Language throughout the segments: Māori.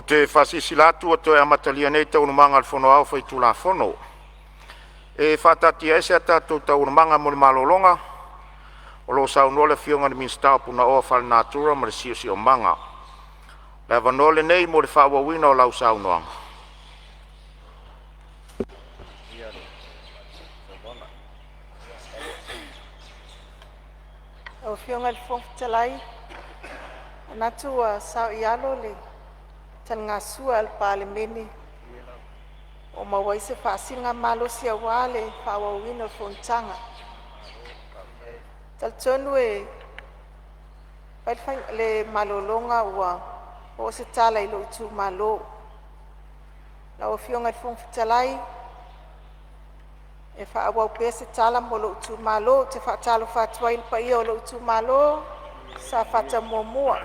O te whasisilatu o te amatalia nei tau numanga al fono au whai tula fono. E whatatia ese ata tau numanga mo le malolonga, o lo sa unole fionga ni minstau puna oa whal natura ma le si o manga. Le avanole nei mo le whawawina o lau sa unoanga. O fionga le fontalai, anatu a sao ialo le tanga sua al Palemene. O mawaise whaasinga malo sia wale whawawina Fonotaga. Taltonu e le malolonga ua o se tala ilo utu malo. La o fionga le fontalai, e whaawau pia se tala mo lo utu malo, te whaatalo whatua il pa ia o lo utu malo, sa whata muamua.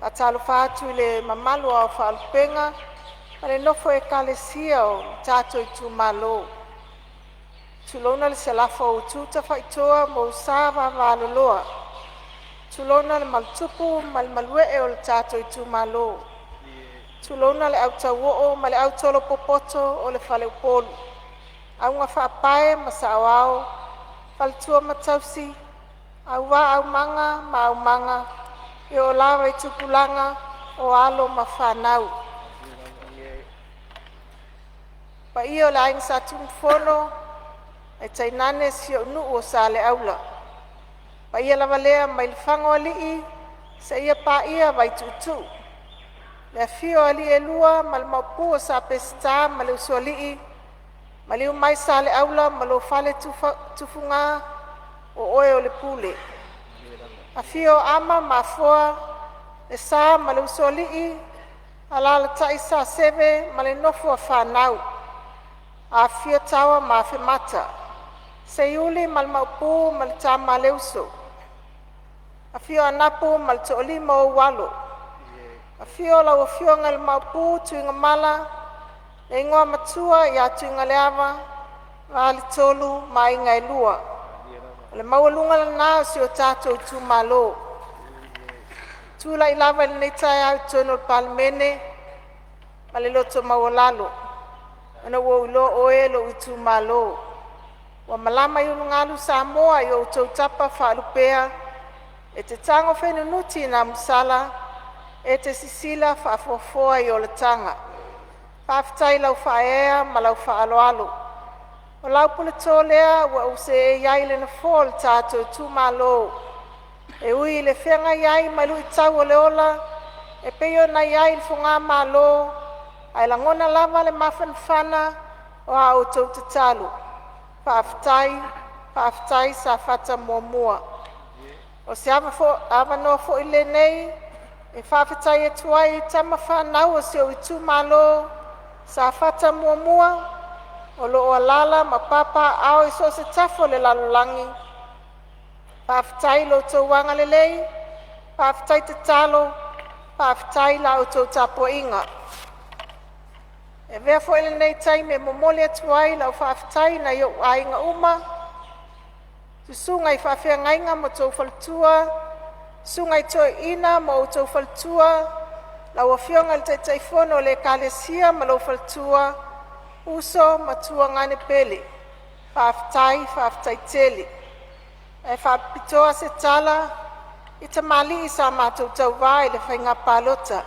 Whaatalo whaatu le mamalu au whaalpenga, ma le nofo e kalesia o tato i tu malo. Tulona le selafo o tuta whaitoa mo usava valoloa. Tulona le maltupu ma le malwee o le tato i tu malo. Tulona le autawoo ma le autolo popoto o le whale upolu. Aunga whaapae ma sa awao, whaletua matausi, au wā au manga ma au manga, e o lawa i tupulanga o alo ma whanau. Pa ia o le ainga sa tumfono, e tainane si o nuu o sa le aula. Pa ia lava lea mai le whango alii, sa ia pa ia vai tutu. Le afio ali e lua ma le maupu o sa pesta ma le uso alii, ma le umai sa le aula ma lo fale tufunga o oe o le pule. Afio ama ma foa, le sa ma le uso alii, ala le tai sa seve ma le nofu a whanau. A fio tawa ma fe mata. Se yuli mal maupu mal tama leuso. A fio anapu mal tooli mo walo. A fio la o fio ngal maupu tuinga mala. E ingoa matua ya tuinga leava. Vali tolu ma inga ilua. Le mawalunga la nao si o tato tu malo. Tula ilava il netai au tono Palemene. Male loto mawalalo. Ana wo lo oe lo utu malo. Wa malama yunu ngalu Samoa yo utu tapa whalupea. E te tango whenunuti na musala. E te sisila whaafofoa yo le tanga. Whaafitai lau whaea ma lau whaaloalo. O lau puletolea wa use e iai le na fol tato tu malo. E ui le whenga iai malu itau o le ola. E peyo na iai le funga malo. Ai la ngona lava le mawhanwhana o a o tau te talu. Whaafitai sa whata muamua. O se awa noa fo ile nei, e whaafitai e tuai tama whanau o se o itu malo sa whata muamua. O lo o alala ma papa ao i so se tafo le lalulangi. Whaafitai lo tau wanga le lei, whaafitai te talo, whaafitai la o tau tapo inga. E vea fo ele nei tai me momole atuai lau whaafitai na yo ainga uma. Tu sunga i whaafea ngainga mo tau whaltua. Sunga i toi ina mo tau whaltua. Lau a fionga le tai fono le kalesia ma lau whaltua. Uso matua ngane pele. Whaafitai tele. E whaapitoa se tala. I tamali i sa mātou tau vai le whainga palota.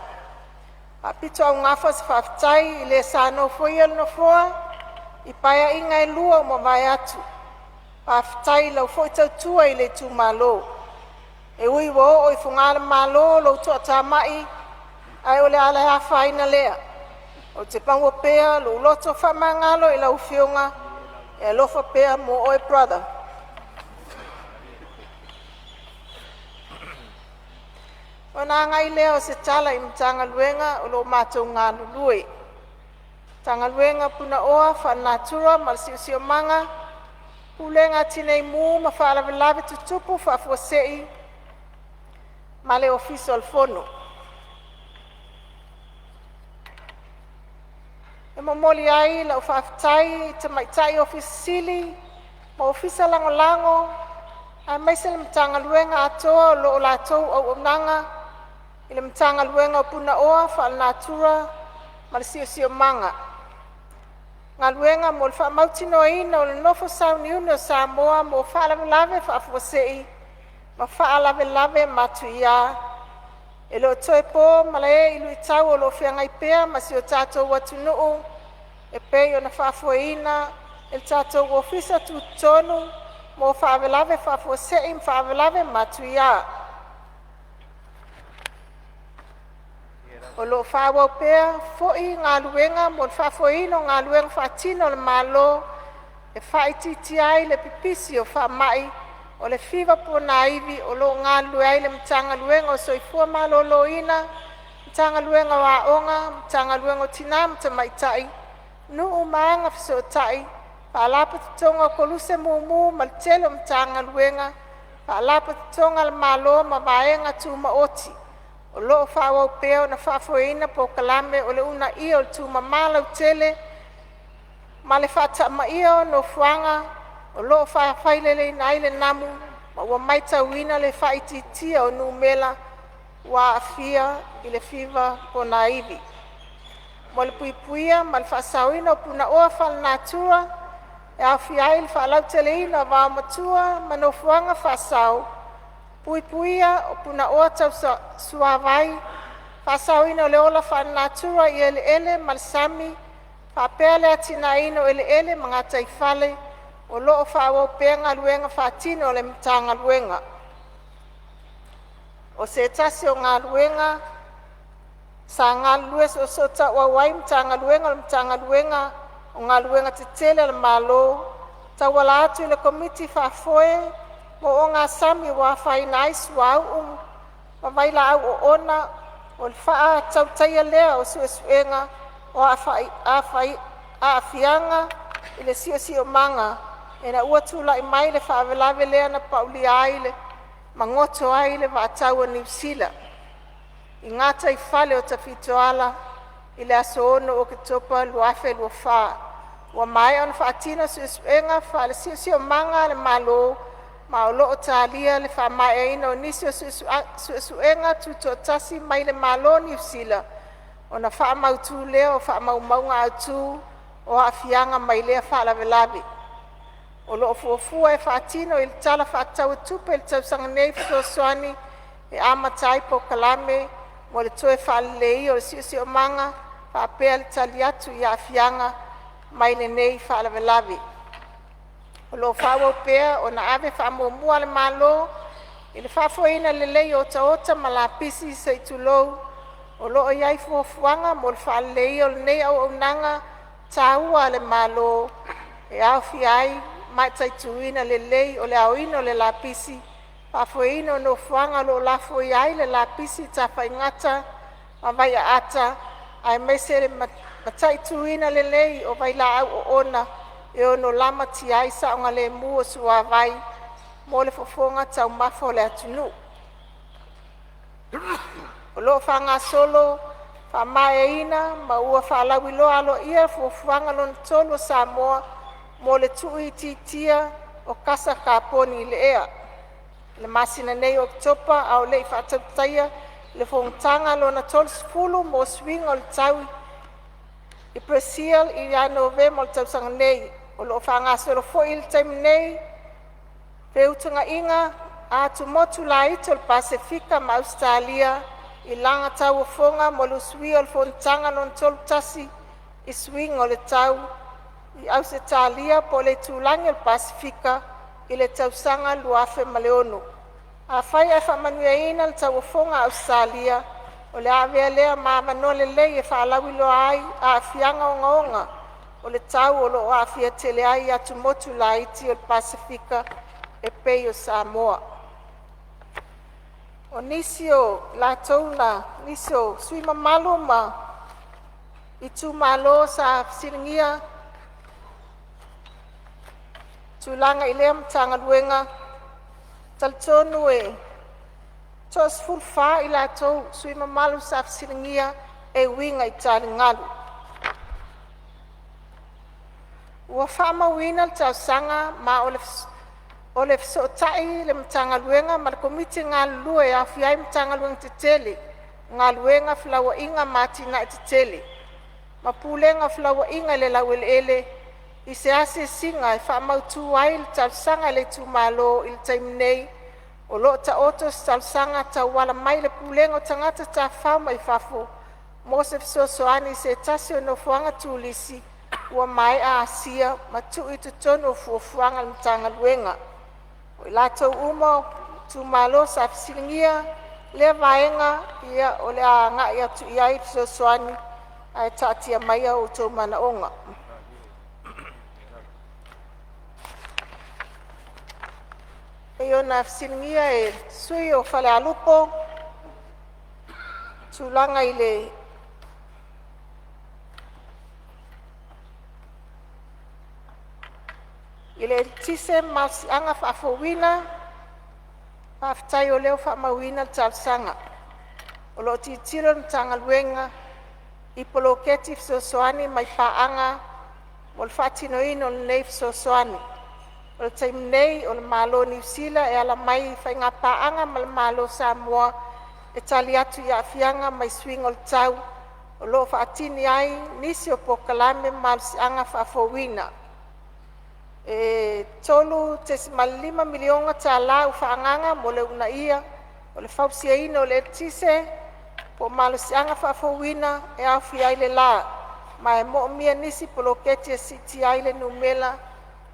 A pito au ngafa se whaafitai i le sāno foiel no foa, i paia inga e lua o mawai atu. Whaafitai lau foi tau tua i le tu malo. E ui wo o i fungala malo lau tua tamai, ai o le ala hea whaina lea. O te pango pea, lau loto whamangalo i lau fionga, e lofa pea mo oi brother. O nā ngai leo se tala i mtanga luenga o lo mātou ngā lului. Tanga luenga puna oa whanatura malisi o manga. Pulenga tinei mū ma whaalawe tutupu whaafuasei. Male ofiso al fono. E momoli ai lau whaafitai te maitai ofisili. Ma ofisa lango lango. A maise le mtanga luenga atoa lo o lātou au nanga. I le mtanga luenga o puna oa whaanatura ma le sio manga. Ngā luenga mo le whaamautino ina o le nofo sauni une o Samoa mo whaalawelawe whaafosei ma whaalawelawe matuia. E lo toe po ma le ilu i tau o lo whiangai pea ma si o tātou watunuu e pei o na whaafoina e tātou ofisa tu tonu mo whaawelawe whaafosei ma whaawelawe matuia. O lo whaawau pea fo'i ngā luenga mo le whaafoino ngā luenga whaatino le malo e whaititi ai le pipisi o whaamai o le whiwa pōna iwi o lo ngā luai le mtanga luenga o soifua malolo ina, mtanga luenga wa onga, mtanga luenga o tina mtamaitai, nuu maanga fisotai, whaalapa tutonga o koluse mumu ma le telo mtanga luenga, whaalapa tutonga le malo ma vaenga tu maoti. O lo whaawau peo na whaafoina po kalame o le una ia o le tuma Lautele, ma le whaata ma ia o no fuanga, o lo whaafailele na ile namu, ma ua maita wina le whaititia o numela wa afia i le whiwa po na iwi. Mo le puipuia ma le whaasawina o puna oa whalanatura, e awhi ai le Lautele ina wa matua ma no fuanga whaasau, puipuia o puna oa tau suawai, whaasawina o le ola whalanatura i ele ma le sami, whaapea le atina ino ele ma ngā taifale, o loo whaawau pea ngā luenga whaatino o le mtanga luenga. O se tasi o ngā luenga, sa ngā lues o sota wawai mtanga luenga o ngā luenga te tele le malo, ta wala atu le komiti whaafoe, mo o ngā sami wa whaina isu au ma waila au o ona, o le whaa tautaia lea o suesuenga, o aafianga i le sio manga, e na ua tula i mai le whaawelawe lea na pauli aile, ma ngoto aile wa ataua New Zealand. I ngata i whale o tawhitoala, i le aso ono o Oketopa luafe lua whaa. Ua mai on whaatino suesuenga wha le sio manga le malo, ma o loo tālia le wha mai eina o nisi o suesuenga tuto tasi mai le malo New Zealand. O na wha mautu lea o wha maunga atu o awhianga mai lea wha lawe. O loo fuafua e whaatino i le tala whaatau tupe i le tausanga nei whitosoani e amatai po kalame mo le toe whaalelei o le sio manga whaapea le tali atu i awhianga mai le nei whaalawe. O loo whaawau pea o na ave whaamuamua le malo i le whaafoina le lei o taota ma la pisi sa i tulou. O loo iai fuafuanga mo le whaalelei o le nei au nanga tāua le malo e awhi ai mai taituina le lei o le auina o le lapisi, whaafoina no fuanga lo lafo iai le lapisi ta whaingata, ma vai a ata, ai mesere mataituina le lei o vai la au o ona, e ono lama ti ai saonga le mua sua vai, mo le fofonga tau mafo le atunu. O lo whanga solo, whamae ina, ma ua whaalawi lo alo ia fuanga lon tolo Samoa, mo le tui titia o kasa kaponi le ea. Le masina nei Oketopa au lei whaatautaia le whongtanga lo na tolsfulu mo swing o le tau i Brazil i a November o le tausanga nei. O lo whangasolo fo il taim nei, wheutunga inga a tumotu la ito le Pasifika ma Australia i langa tau o fonga mo lu swi o le whongtanga non tolu tasi i swing o le tau i Australia po le tūlangi o le Pasifika i le tausanga luafe maleonu. A whai e whamanuia ina le tau fonga Australia o le awea lea mamano le lei e whaalawi lo ai a awhianga o ngaonga o le tau o lo awhia tele ai atu motu la iti o le Pasifika e pei o Samoa. O nisi o la tauna, nisi o sui mamalo ma i tu malo sa siringia tulanga i lea mtanga luenga, taltonu e tos fulfa i la tau sui mamalu sa siringia e winga i tali ngalu. Ua whaama wina le tau sanga ma o le sotai le mtanga luenga ma le komiti ngā lua e awhiai mtanga luenga te tele ngā luenga flawa inga matina te tele. Ma pulenga flawa inga le lawele ele, I se ase singa I wha mautu ai le talsanga le tu malo I le taim nei, o lo ta otos talsanga ta wala mai le pulenga o tangata ta whau mai whafo, mo se fisosoani se tasi o no fuanga tulisi, ua mai a asia, ma tu I te tono fuanga le mtanga luenga. O I lato umo, tu malo sa fisilingia, le vaenga ia o le anga ia tu iai fisosoani, ai tatia maia o tau mana onga. E ona fisilingia e sui o fale alupo, tulanga ile tise mas anga whaafowina, whaafitai o leo whaamawina talsanga. O lo titiro mtanga luenga, I poloketi fisosoani mai paanga, o le whaatino ino le nei fisosoani. O le taim nei o le malo New Zealand e ala mai whainga paanga ma le malo Samoa, e tali atu I afianga mai swing o le tau, o lo whaatini ai nisi o pokalame ma le sianga whaafowina. E tolu tesi malima milionga ta lau whaanganga mo le una ia, o le whausia ino le tise, po malo sianga whaafowina e awhi ai le la, ma e mo mia nisi poloketi e siti ai le numela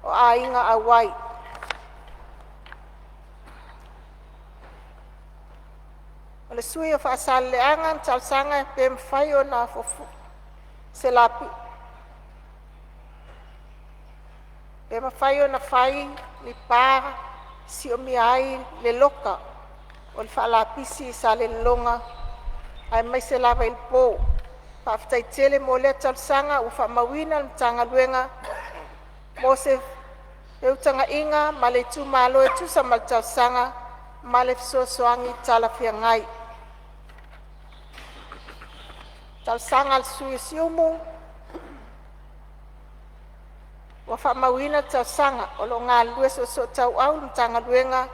o a inga awai. O le sui o whaasale le anga talsanga e pe mwhai o na fofu se lapi. Pe mawhai o na whai ni pā si o mi ai le loka o le whaalapisi sa le longa ai mai se lava il pō. Whaafitai tele mo le talsanga u whaamawina le mtanga luenga mo se eutanga inga ma le tu malo e tu sa mal talsanga ma le fisosoangi tala fia ngai. Talsanga al sui siumu wa whaamawina talsanga o lo ngā lue so tau au mtanga luenga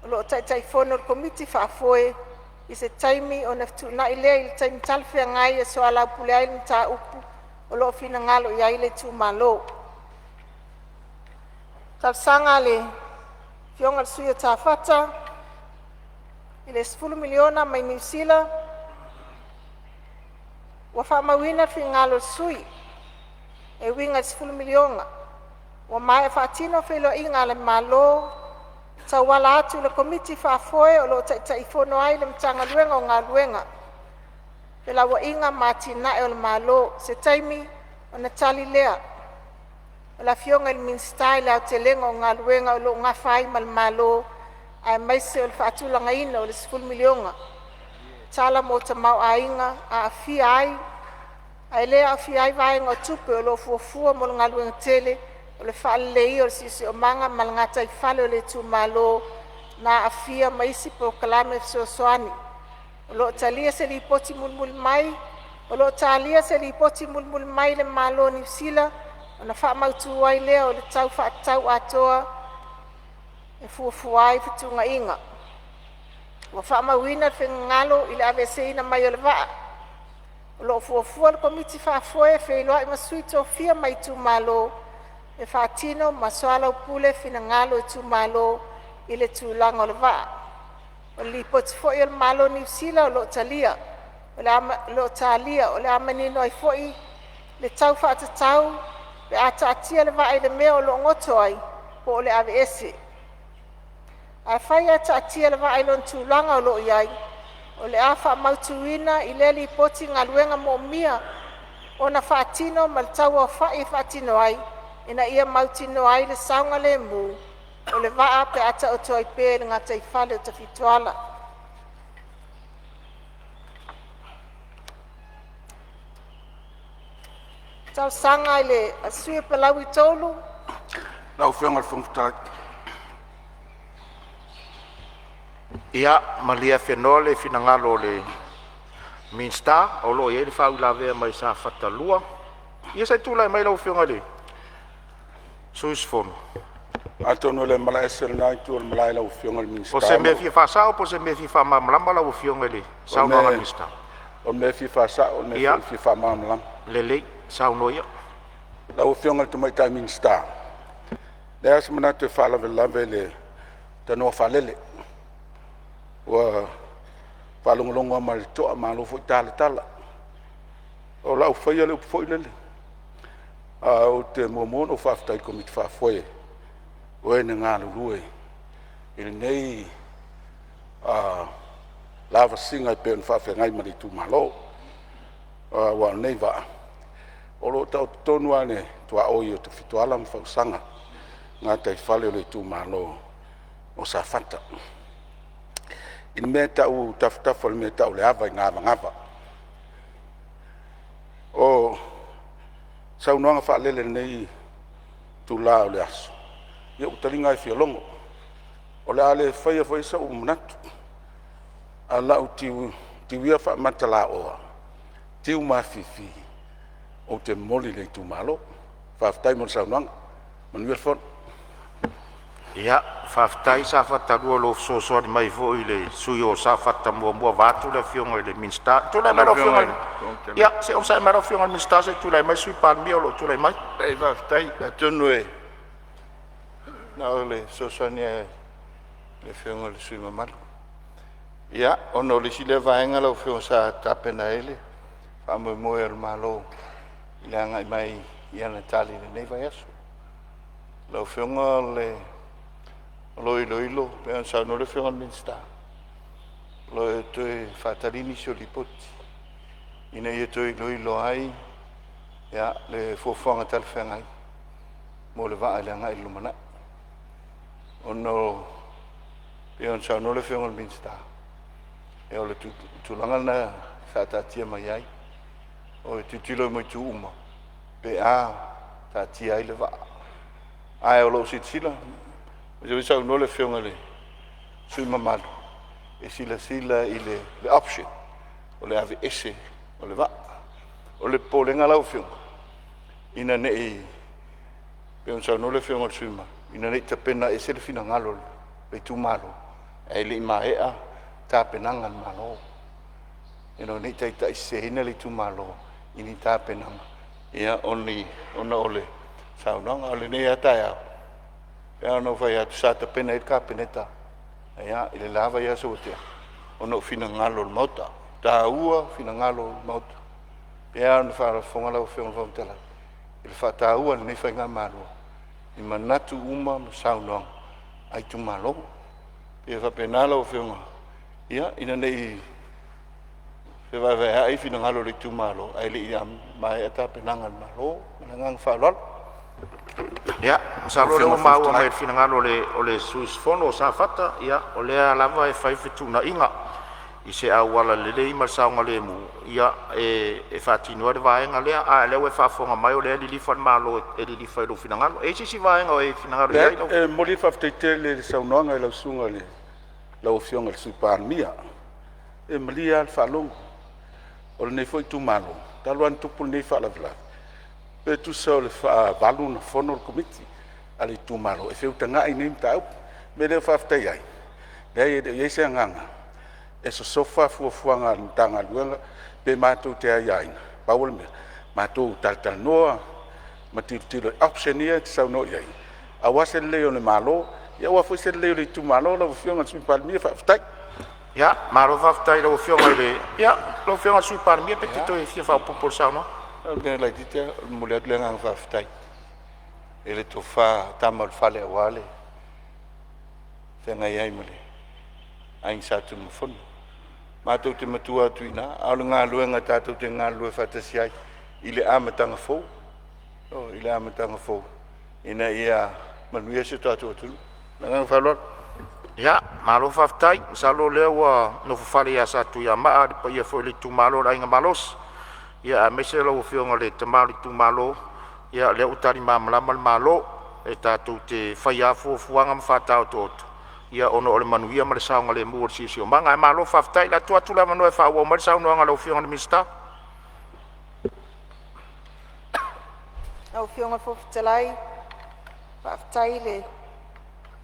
o lo tai fono le komiti whaafoe I se taimi o neftu na ilea I le taimi talfea ngai e so ala pule ai mta upu o lo fina ngalo I aile tu malo. Talsanga le fionga le suia tawhata I le 10 miliona mai New Zealand wa whaamawina fi ngalo sui e winga 10 miliona wa mai e whaatino whilo inga le malo ta wala atu le komiti whaafoe o lo tai fono ai le mtanga luenga o ngā luenga. Pela wa inga matina e o le malo se taimi o na tali lea. O la fionga il minstai le au te lenga o ngā luenga o lo ngā whai ma le malo ai maise o le whaatulanga ina o le 10 milionga. Tala mo ta mau a inga a awhia ai. Ai lea awhia ai vaenga o tupe o lo fuafua mo le ngā luenga tele o le whaalei o le sisi o manga ma le ngata I whale o le tu malo na awhia maisi po kalame fisosoani. O lo talia se li poti mulmul mai, o lo talia se li poti mulmul mai le malo New Zealand, o na wha mautu ai lea o le tau whaatau atoa e fuafuai fitunga inga. O wha mawina whi ngalo I le avese ina mai o le waa. O lo fuafua le komiti whaafoe whailoa I masuito fia mai tu malo e whaatino masoala upule fina ngalo e tu malo I le tūlanga o le waa. O li poti foi o le malo New Zealand o lo talia, o le amanino ai foi le tau whaatatau, le ataatia le waa I le mea o lo ngoto ai, po o le ave ese. Ai whai ataatia le waa I lon tūlanga o lo iai, o le awha mautuina I le li poti ngā luenga mo mia, o na whaatino ma le tau o whai whaatino ai, ina ia mautino ai le saunga le mu, o le waa pe ata o toi pe le ngata I whale o ta fituala. Tau sanga I le asui palau I tolu. Lau whionga le Fonotaga. Ia malia whenua le fina ngalo le minsta o lo ia le whau la vea mai sa whatalua. Ia sai tūlai mai lau whionga le. Suis fono. Atono le mala esel nai tu le mala la ufionga le minsta. O se me fi fa sa o po se me fi fa mamlama la ufionga le sa no nga mista. O me fi fa sa o me fi fa mamlam. Le sa no ia. La ufionga tu mai tai minsta. Le as mana te fa la le te no fa lele. Wa fa longo mal to ma lo fo tala tala. O la fa ia le fo lele. O te momono fa tai komit fa foi. O e ngā lurue, ili nei lava singa I pe un whawhia ngai mani tu malo, wa nei wa. O lo tau tonu ane tua oi o te fituala mwhausanga, ngā tai whale o le tu malo o sa whata. Ini mea tau tafutafa le mea tau le awa I ngāwa. O saunoanga whaalele nei tu la o le aso. Ia utalinga I whialongo. O le ale whaia whaisa o manatu. A lau tiwia wha matala oa. Tiu mawhiwhi. O te moli le tu malo. Whaftai mo saunoanga. Manuel Fon. Ia, whaftai sa whatarua lo sosoa ni mai vo I le sui o sa whata mua vātu le fionga I le minsta. Tūlai mai ro fionga. Ia, se o sa mai ro fionga minsta se tūlai mai sui palmia o lo tūlai mai. Ei whaftai, a tonu e. Nā le sosania le whiunga le sui mamalu. Ia, ono le si le vaenga lau whiunga sa tapena ele. Whamoe moe al malo. I le anga I mai I ana tali le nei vai aso. Lau whiunga le ilo, pean sa no le whiunga minsta. Lo e toi whatarini sio li poti. Ina I e toi ilo ai. Ia, le fuafuanga tal whengai. Mo le vaa le anga ilo mana. Ono peon sa no le whiunga minsta. E o le tulanga na whatatia mai ai. O e tutilo mai tu uma. Pe a tatia ai le vaa. Ai o lo sitila. Jo sa no le whiunga le sui mamalu. E sila I le option. O le ave ese. O le vaa. O le polenga lau whiunga. Ina nei peon sa no le whiunga sui ma. Ina nei ta pena e se le fina ngalo le tu malo. E le ima ea ta penanga malo. Ina nei ta I se hina le tu malo. Ini ta penanga. Ia ona ole saunanga ole nei ata ia. Pea no vai atu sa ta pena I ka peneta. Ia ile lava ia so te. Ona fina ngalo le mauta. Ta ua fina ngalo le mauta. Pea no fa fonga la fiona fa tela. Ile fa ta ua nei fa ngamalo. I manatu uma saunoang ai tu malo e fa penala o fiunga ia ina nei se vai ai fina ngalo le tu malo ai le ia mai ata penanga malo ngang fa lol ia sa lo le mau mai fina ngalo o le suis fono sa fata ia o le lava e fai fitu na inga I se awala le mal saunga le mu ia e fatino de vaenga le a le we fa fonga mai o le li fa malo e li fa do finangalo e si vaenga o e finangalo le moli fa tete le saunanga le sunga le la ofionga su parmia e mlia fa longo o le foi tu malo taluan tu pul nei fa la vla pe tu so le fa valun fono committee ali tu malo e feu tanga I nem tau me le fa tai ai le se nganga e so sofa fuanga tanga luanga pe matu te ai paul me matu tal noa matilo optionia sa no ai a wase le o le malo ia wa fose le le tu malo la fionga su palmi fa tai ia malo fa tai lo fionga le ia lo fionga su palmi pe tito e fa por sa no alguém lá dite mulher le ngang fa tai ele to fa tamal fale wale fenga ai mole ai sa tu mfon Mātou te matua tuina, au ngā luenga tātou te ngā lue whatasiai, I le āmatanga fōu. I le āmatanga fōu. Ina ia manuia se tātou atunu. Nanga whalot. Ia, malo whaftai, salo lea wa no whawhare ia sa tu ia maa, pa ia fo le tu malo la inga malos. Ia a mese lau whionga le te mali tu malo, ia le utari mamalamal malo, e tātou te whaiafo fuanga mwhatau tōtu. Ia ono ole manuia ma le saunga le mua si o manga e malo whaftai la tuatu la manu e whaua ma le saunga lau whionga le minsta. Au whionga whaftalai, whaftai le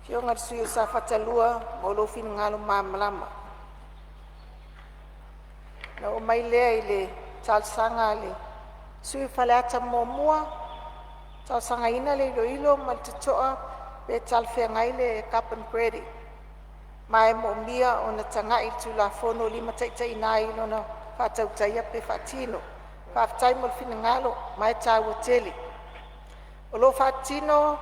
Fionga le sui o sa fatalua mo lo fin ngalo mamalama. Na o mai lea i le talsanga le sui faleata mua talsanga ina le ilo ma le tutoa pe talwhenga i le cup and credit. Mai mo mia o na tanga i tula fono lima taitai na ilo na whatautaia pe whatino. Whaftai mo le fin ngalo mai tāua tele. O lo whatino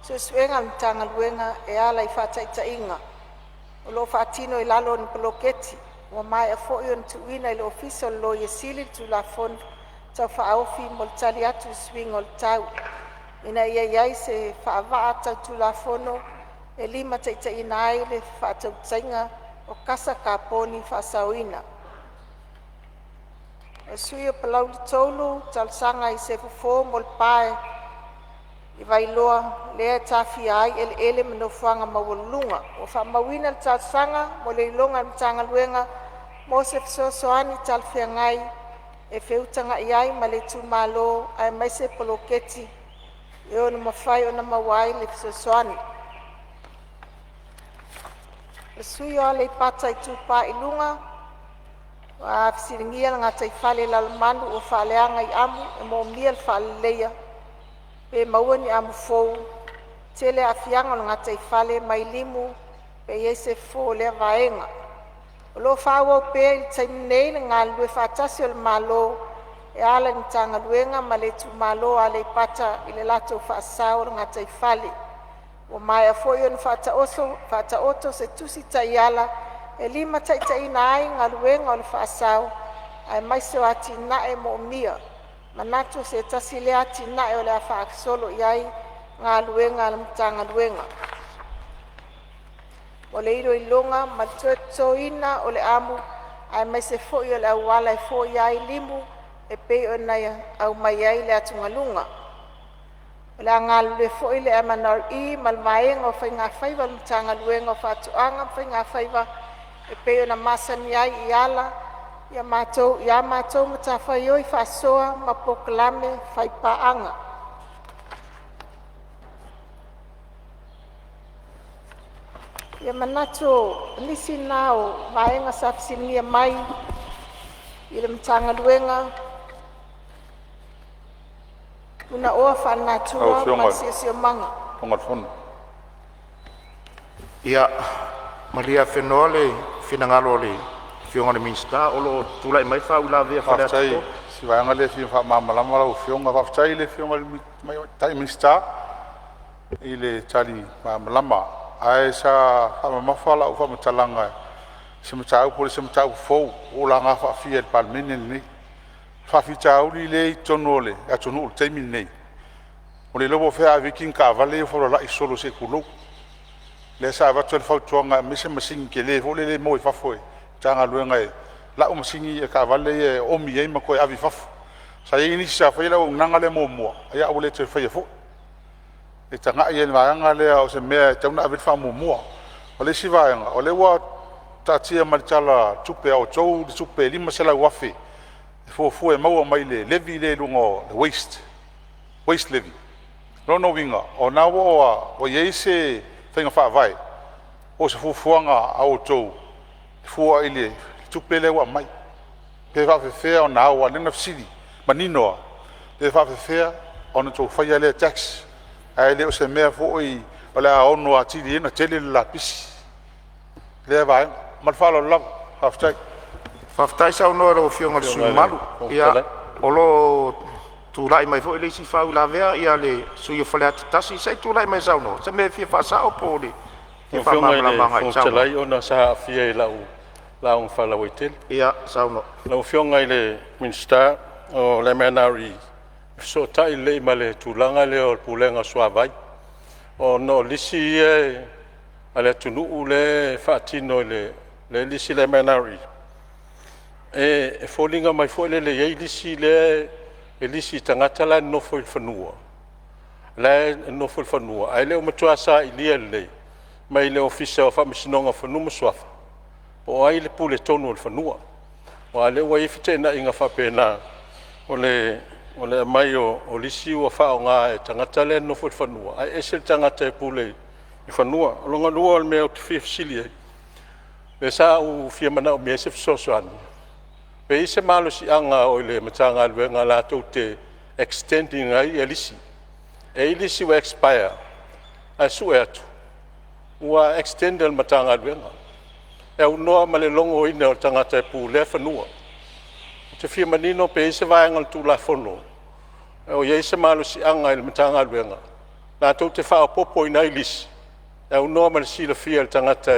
so suenga mtanga luenga e ala I whataitainga. O lo whatino I lalo ni poloketi. Wa mai a fo yon tuina I le official lo ye sili tu la fond tau whaofi mo le tali atu swing o le tau. Ina ia iai se whaavaa tau tu la fono e lima taitaina ai le whatautainga o kasa ka poni whasauina. E sui o palau li tolu talsanga I se fufo mo le pae I vailoa lea tafi ai ele manofuanga mawalunga. O whamawina le talsanga mo le ilonga mtanga luenga mo se fisosoani talwhengai e whiutanga iai ma le tūmalo ai mai se poloketi e o na mawhai o na mawai le fisosoani. Le sui o le pata I tūpā ilunga wa fisiringia na ngata I whale lalmanu o whaleanga I amu e mo mia le whale leia pe mauani amu fou tele afianga o ngata I whale mai limu pe yese fo lea vaenga. O lo whaua pe I tainei na ngā lue whatasi o le malo e ala ni tanga luenga ma le tu malo a le pata I le lato whaasau o ngata I whale. O mai a fo yon whata oto se tusi tai ala e lima taitaina ai ngā luenga o le whaasau ai mai se o ati nae mo mia. Manato se tasi le ati nae o le a whaakisolo iai ngā luenga le mtanga luenga. O le iro ilonga ma toina o le amu ai mai se fo o le awala e fo iai limu e pei o nai au mai ai le atungalunga. O le angalu le fo le amanar I malvaenga o whainga whaiva le mtanga luenga o whatuanga whainga whaiva e pei o na masani ai I ala ia mātou matawhai oi whasoa ma pokalame whaipaanga. Ia manato nisi nao vaenga sa fisinia mai I le mtanga luenga una oa whanatua ma sio manga. Ia Maria Fenole finangalo le fionga le minsta o lo tulai mai fa ula vea fa Whaftai, si vaenga le fionga whamamalama lau fionga whaftai le fionga le tai minsta I le tali mamalama. Ai sa whamamawhala o whamatalanga se matau pole se matau fou o la ngā whaafia le Palemene nei. Whaafitau li le I tono le, a tono o le teimi nei. O le lobo whea viking ka vale o whaura I solo se kulou. Le sa watu le whautuanga me se masingi ke le, o le mo I whafoe. Tanga luenga e, la o masingi e ka vale e omi e mako e avi whafo. Sa e inisi sa whaila o nanga le mo mua, e a o le te whaia fo. E tanga I ene vaanga lea o se mea tauna awit wha mua. O le si vaanga, o le wa tatia maritala tupe au tou, le tupe lima sela wafe. E fufu e maua mai le levi le lungo, le waste levy. Rono winga, o na o yeise whainga wha vai. O se fufuanga au tou, fua ile tupe le wa mai. Pe whawhewhea o na awa lena fsiri, maninoa. Pe whawhewhea o na tou whaia le tax. Ai leo se mea foi o le ono atiri ina tele la pisi. Le vai, mal falo la haftai. Whaftai sa no ro fionga le sui malu. Ia o lo tulai mai foi le si fa ula vea ia le sui o fale atasi sai tulai mai sa no. Se me fia fa sa o pole. Ia fa mama sa. Tulai ona sa fia I la un fala Lautele. Ia sa no. La fionga I le minsta o le menari. So tai le male tulanga le o pulenga suavai o no lisi e ale tunu le fatino le lisi le menari e folinga mai foi le lisi le lisi tangata la no foi fanua la no foi fanua ai le o matua sa ilia le mai le ofisa o fa misinonga fanuma suafa o ai le pule tonu le fanua o ale wa ifitena inga fa pena o le mai o lisi o fa nga e tangata le no foi fanua ai ese tangata e pule I whanua, o longa lua o mea o te whiwhisili ai. Le sa u fia mana o mea se fisosoani. Pe i se malo si anga o le matanga luenga la tau te extending ai e lisi. E i lisi wa expire. A su e atu. Ua extend al matanga luenga. E unoa ma le longo ina o tangata e pu le whanua. Te fia manino pe i se vaenga le tū la whono. E o iei se malo si anga i le matanga luenga. La tau te wha popo ina i lisi. E unoa ma le sila fia le tangata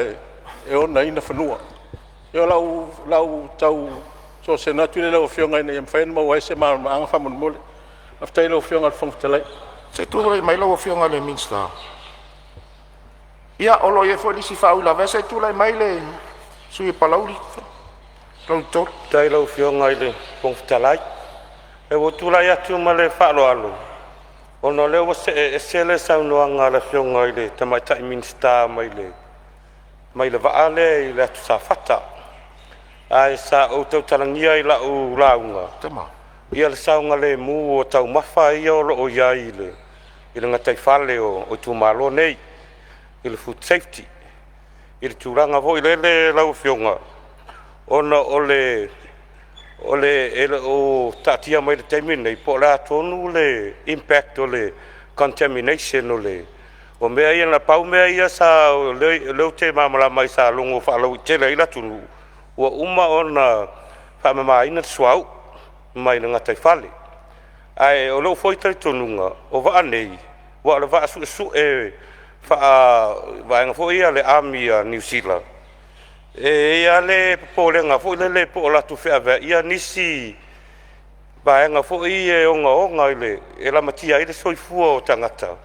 e ona ina whanua. E o lau tau so se natu le lau fionga ina iam whaena mau aise maa anga whamon mole. Aftai lau fionga le whangtalai. Se tūrei mai lau fionga le Minster. Ia olo e foi lisi whau la vese tūrei mai le sui palauri. Lau tō. Tai lau fionga i le whangtalai. E o tūrei atu ma le whaalo alo. Ono leo e sele saunoanga le fionga i le tamaitai Minster mai le vaale i le atu sa whata. Ai sa o tau tarangia i la o raunga. Tama. Ia le saunga le mu o tau mawha i o lo o iai i le ngatai whale o tū malo nei. I le food safety. I le tūranga vo i le lau fionga. Ona o tatia mai le taimine i po la tonu le impact o le contamination o le. O mea ia na pau mea ia sa leo te mamala mai sa longo whaalau i tele i la tunu. Ua uma ona whamama ina suau mai na ngatai whale. Ai o leo foi tai tonunga o waa nei. Wa le waa su e vaenga foi ia le Army a New Zealand. E ia le polenga foi le po la tu whea ia nisi vaenga foi e onga e la matia i le soifua o tangata.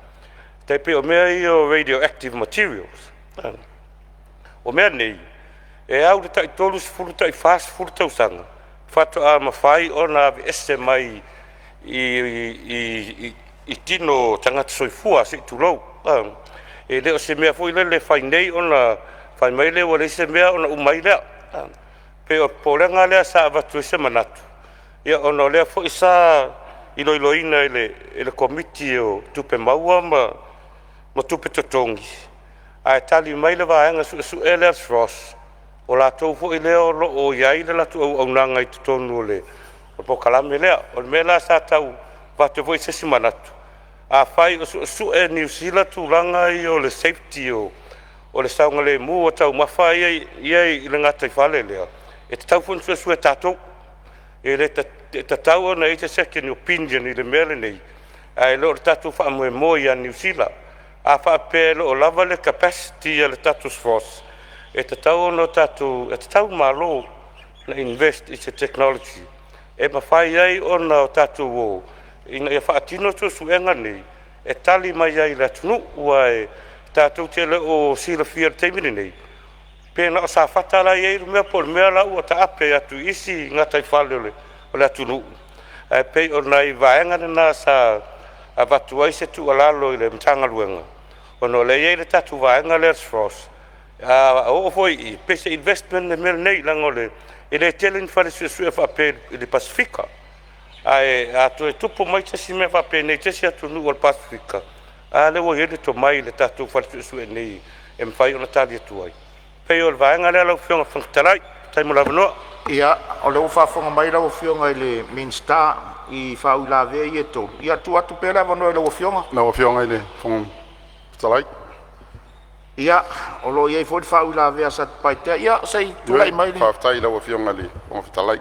Te pe o mea i o radioactive materials. O mea nei. E au le tai tolu se furu tai fast furu tau sanga. Fato a mawhai o na ese mai i tino tangata soifua se tulou. E leo se mea fui le whai nei o na whai mai leo le se mea o na umai lea. Pe o polenga lea sa avatu se manatu. Ia o na lea fui sa iloiloina i le komiti o tupe maua ma tupe totongi. Ai tali mai le vaenga su Elias Ross. O la tau fo i leo lo o iai le la tu au nanga i tutonu le. O po kalame lea. O me la sa tau vate fo i sesi manatu. A fai o su e New Zealand tu langa i o le safety o le saunga le mu o tau mawha iai i le ngata i whale lea. E te tau fo su e tatou. E le te tau o na i te second opinion i le mele nei. Ai lo le tatou wha moe moi a New Zealand. A wha pēlo o lava le capacity a le tatou force. E te tau no tatou, e te tau malo na invest i te technology. E mawhai ai o na tatou o. Ina ia whaatino tu suenga nei. E tali mai ai le atunu ua e tatou te le o sila fia teimini nei. Pēna o sa whatala i eiru mea por mea lau o ta ape atu isi ngatai whale o le atunu. E pei o nai vaenga na sa a watu ai se tu alalo i le mtanga luenga. O no le iei le tatou vaenga le Ross. O foi i pese investment le mele nei lango le. E le tele ni whare sue whape i le Pasifika. Ai ato e tupu mai te si mea whape nei te si atunu o le Pasifika. A le wo hele to mai le tatou whare sue nei e mwhai o na tali atu ai. Pei o le vaenga le alau whionga whangtarai. Tai mo lavanoa. Ia, o le uwhawhonga mai lau fionga i le Minster i whau la vea i e tō. Ia tu atu pēla wanoa i lau fionga? Lau fionga i le whangtarai. Ia, o lo iei fōi whau la vea sa paitea. Ia, sei tulai mai le. Whawtai lau fionga le whangtarai.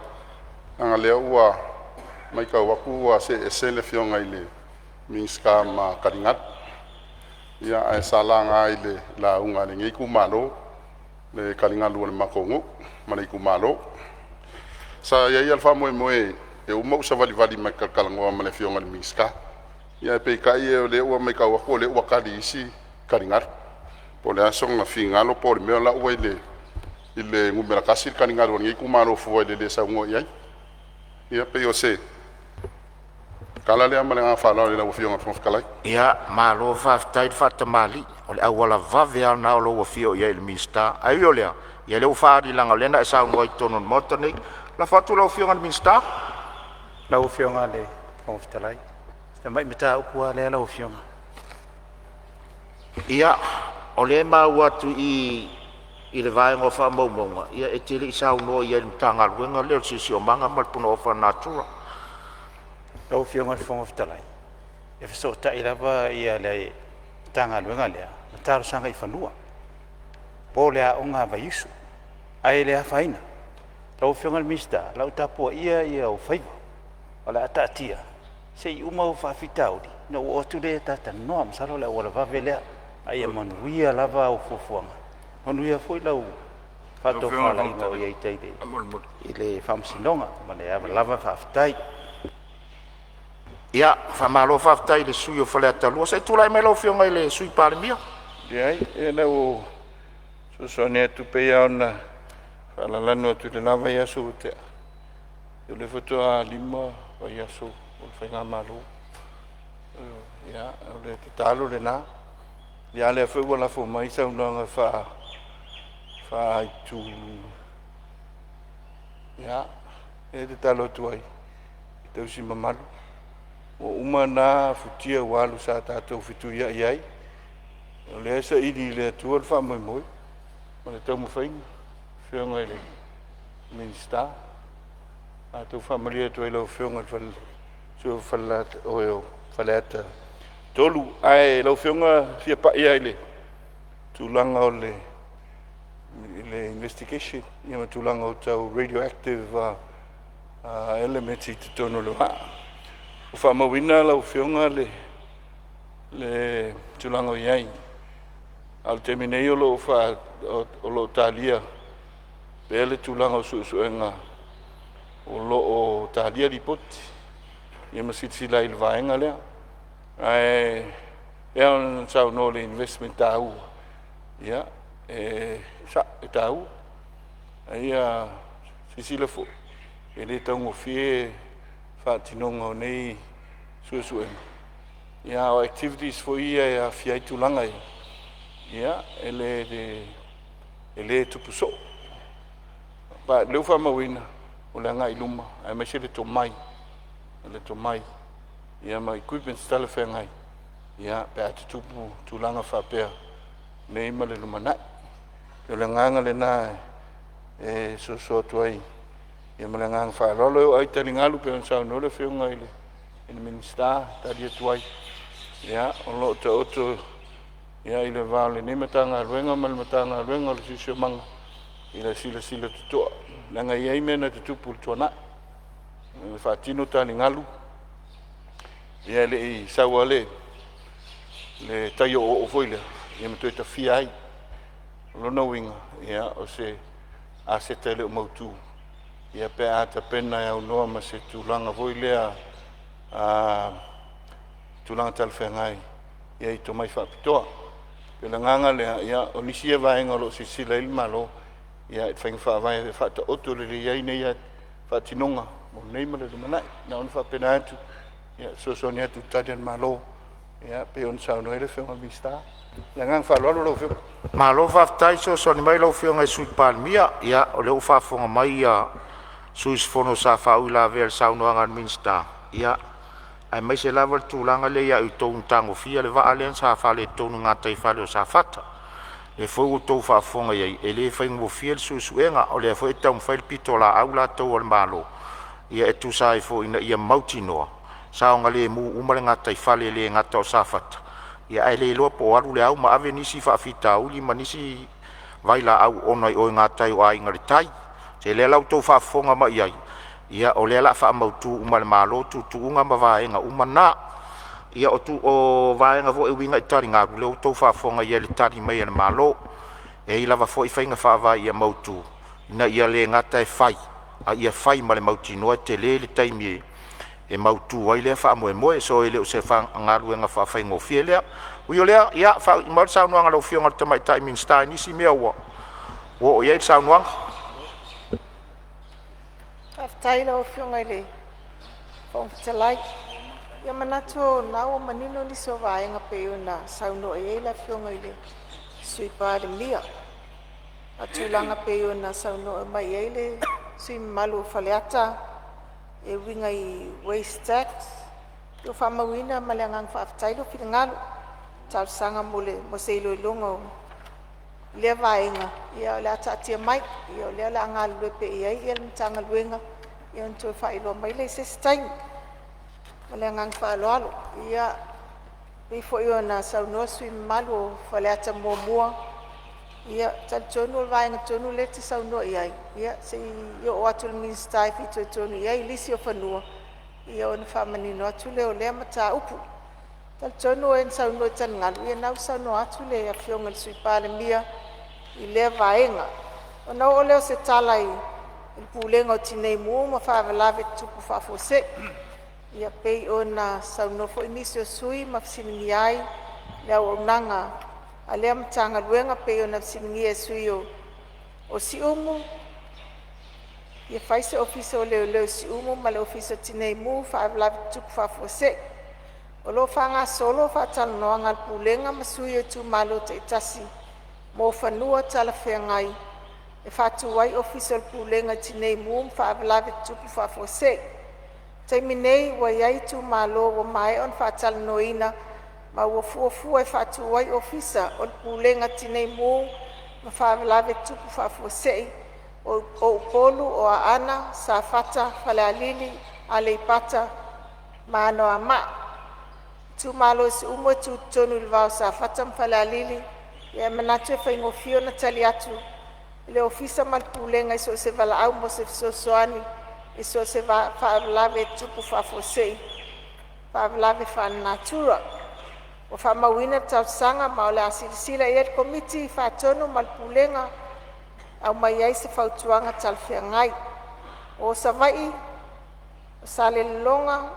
Anga lea ua mai kau aku ua se le fionga i le Minster ma karingat. Ia, e salanga i le la unga le ngei kumalo. Le karingat lua le makongu. Mana iku malo. Sa ia alfa moe e umau sa vali mai kalkalangoa ma le fionga le Minster. Ia e peikai e le ua mai kau aku le ua kari isi karingat. Po le asonga fingalo po le mea la ua i le ngumera kasi karingat ua ngi kumalo fua i le sa ungo iai. Ia pei o se. Kala le ama le ngā whanau le lau fionga whangwhakalai. Ia, malo whaftai whatamali. O le awala vavea na o lo fio iai le Minster. Ai o lea. Ia leo whaari langa lena e sa ungo i tono mota nei. La whatu lau fionga le Minster? Lau fionga le whangwhitalai. Sta mai mita ukua le lau fionga. Ia, o le mau atu i le vaenga o whamaumaunga. Ia e tele i saunoa ia ni tanga luenga leo sisi o manga malpuna o whanatura. Tau whionga whonga whitalai. E whaso tai lava ia le tanga luenga lea. Na taro sanga I whanua. Po lea o ngā vai isu. Ai lea whaina. Tau whionga mista. Lau tapua ia o whaiva. O le atatia. Se I umau whawhitauri. Na o otu lea tata noa msaro lea wala vave lea. Ai a manuia lava o fufuanga. Manuia foi lau. Fato whala inga o iei teide. I le whamsinonga. Ma le ava lava whawhitai. Ia, whamalo whawhitai le sui o whale atalua. Sai tūlai mai lau whionga I le sui Palemene. Ia, e nau sosone atu pea ona whalalano atu le lava ia su te. Yo le fotoa lima wa ia su o le whainga malo. Ia, o le te talo le nā. Ia le whau wala fo mai sa unanga wha I tu. Ia, e te talo tuai. I tau si mamalu. O uma nā futia walu sa tātou fitu ia iai. O le esa ili le atua le wha moi moi. O le tau mawhainga. Whionga le minsta. A tau wha maria tu e lau whionga le so whalata o eo whalata. Tolu ai lau whionga fia pa iai le. Tūlanga o le investigation. Ia ma tūlanga o tau radioactive elements I te tono le haa. O whamawina lau whionga le tūlanga o iai. Al teminei o lo talia. Pele tūlanga o suenga. O lo o talia di poti. Ia masitila I le vaenga lea. Ai, ea on sau no le investment tau. Ia, sa e tau. Ia, sisila fo. E le taungo fie whātinonga o nei suenga. Ia, o activities fo ia e fiai tūlanga I. Ia, ele tupu so. Ba leu whamawina o le ngai luma. Ai mai se le to mai. Le to mai. Ia ma equipment stale whengai. Ia, pe ati tupu tūlanga whapea. Nei ma le luma nai. Ia le nganga le nā e so tuai. Ia ma le nganga whalolo eo ai tali ngalu pe on sao no le whiunga I le minsta tali atuai. Ia, o lo te oto. Ia I le vāo le nematanga aluenga ma le matanga aluenga o le sisio manga. I le sila tutoa. Nanga iai mena te tupu le tuana. Le whaatino tali ngalu. Ia le I saua le taio o foile. Ia matoi ta fia ai. Lona winga. Ia o se a se tele o mautu. Ia pe a ta pena e au noa ma se tūlanga foile a tūlanga talwhengai. Ia I to mai whapitoa. Pe la nganga lea, ia, o nisi e vaenga lo si sila ilma lo, ia, whainga whaavai e whata oto le iai nei a whatinonga, mo neima le lumanai, na ona whapena atu, ia, sosoni atu tadian ma lo, ia, pe on sauno ele whionga mista, la ngang whalolo lo whionga. Ma lo whaftai sosoni mai lau whionga I sui Palemene, ia, o leo whafonga mai ia, suis fono sa whaula vea saunoanga minsta, ia, ai mai se lava tūlanga le ia I tōu tango fia le waa lean sa whale tōnu ngā tai whale o sa whata. Le whau o tōu whaafonga iai, e le whaingo fia le susuenga o le whai tau mwhail pito la au la tau al malo. Ia e tu sa fo ina ia mauti noa. Sa o ngale mu umare ngā tai whale le ngata o sa whata. Ia ai le loa po aru le au ma ave nisi whaafita uli ma nisi vaila au onai o ngā tai o a ingari tai. Se le lau tōu whaafonga ma iai. Ia o le la fa mautu uma le malo tu unga ma vaenga uma na ia o tu o vaenga vo e winga I tari ngā le to fa fonga ia le tari mai le malo e ila va fo I fainga fa va ia mautu na ia le ngata e fai a ia fai ma le mauti no te le taimi e mautu ai le fa mo so ele o se fa ngā ruenga fa faingo fiele o yo le ia fa ma sa no ngalo fionga te mai timing sta ni si mea o ia sa no Whaftaila o whiunga le. Whawhitalai. Ia manato nao manino ni so vaenga pe una sauno e la whiunga le. Sui Palemene. A tūlanga pe una sauno mai e le. Sui malu whaleata. E winga I waste tax. Yo whamawina maleangang whaftailo whingalo. Tal sanga mole mo se ilo longo le vaenga ia le atatia mai ia le la ngal pe ia ia le tanga luenga ia nto fai lo mai le se time le ngang fa lo ia mi fo ia na sa no sui malu fa le ata mo ia tal tonu vaenga tonu le ti sa no ia se yo atul min stai fi tonu ia lisi o fanua ia on fa mani no atu le o le mata upu tal tonu en sa no tan ngal ia na sa no atu le afio ngal sui Palemene i le vaenga ona o le se talai il pulenga o tinei mu ma fa lave tupu fa fose ia pei ona sa no fo inisio sui ma singi ai le o nanga ale am tanga luenga pei ona singi sui o si umu ia faise office o le si umu ma le office tinei mu fa lave tupu fa fose o lo fanga solo fa tal no ngal pulenga ma sui tu malo te tasi mo fanua tala fengai e fatu wai official pulenga tinei mum fa ablave tupu fa fose terminei wa yai tu malo wa mai on fa tal noina ma wo fu e fatu wai officer on pulenga tinei mum ma fa ablave tupu fa fose o polu o ana sa fata falalili ale pata mano ama tu malo si umo tu tonu lva sa fata falalili ia manatu e faigofio na tali atu i le ofisa ma le pulega i so o se valaau mo se fesoasoani i so o se faavalave tupu faafosei faavalave faananatura ua faamauina le tausasaga ma o le a silasila ia le komiti faatonu ma le pulega au mai ai se fautuaga talafeagai o sava'i o salelologa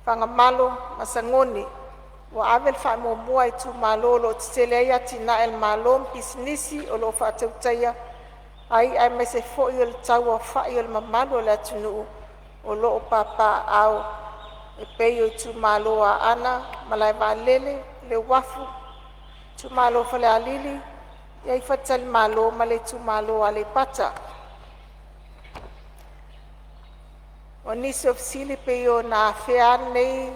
fagamalo ma sagoni wa avel fa mo mua tu malo lo tsele ya tina el malo business o lo fa tautia ai me se fo yo tau fa yo mamalo la tunu o lo papa au e pe yo tu malo ana malai valele le wafu tu malo fa le alili ya fatal malo male tu malo ale pata oni sof sili pe yo na fea nei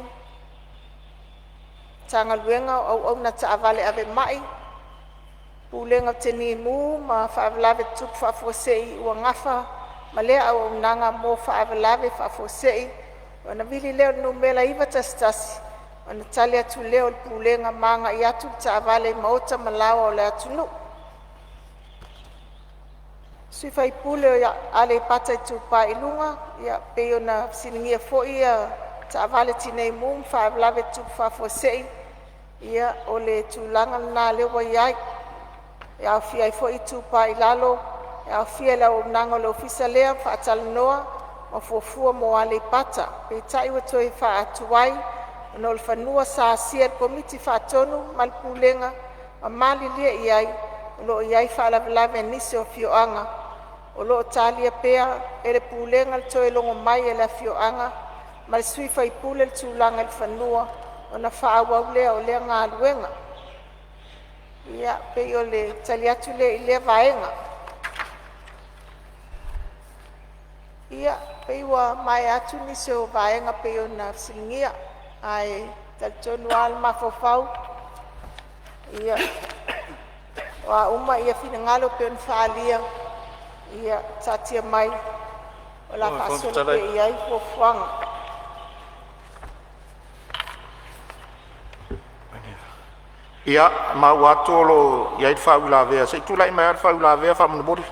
tanga luenga au na taavale ave mai pulenga teni mu ma faavalave tupu faafosei ua gafa ma lea au nanga mo faavalave faafosei ona vili leo numela iva tasitasi ona tali atu leo le pulenga manga i atu taavale maota malawa o le atunu sui faipule o ale pata i tupa ilunga ia pei ona siningia fo'i ia taavale tinei mu faavalave tupu faafosei ia o le tulaga lana le ua iai e aofia ai fo'i tupa i lalo e aofia le auaunaga o le ofisa lea faatalanoa ma fuafua mo ale i pata peita'i ua toe faatu ai ona o le fanua sasia le komiti faatonu ma le pulega ma malilia i ai o loo i ai faalavelave nisi o fio'aga o loo talia pea e le pulega le toe logo mai e le afio'aga ma le sui faipule le tulaga i le fanua ona fa'auau lea o lea galuega ia pei o le tali atu le i lea vaega ia pei ua mae atu nisi o vaega pei ona siligia ae talitonu a le mafaufau ia o auma ia finagalo pe ona fa'alia ia tatia mai o la fa'asolo pe'i ai fuafuaga ia mau atu o lo iai le fa'aulavea se'i tula'i mai a le fa'aulavea fa'amanamoli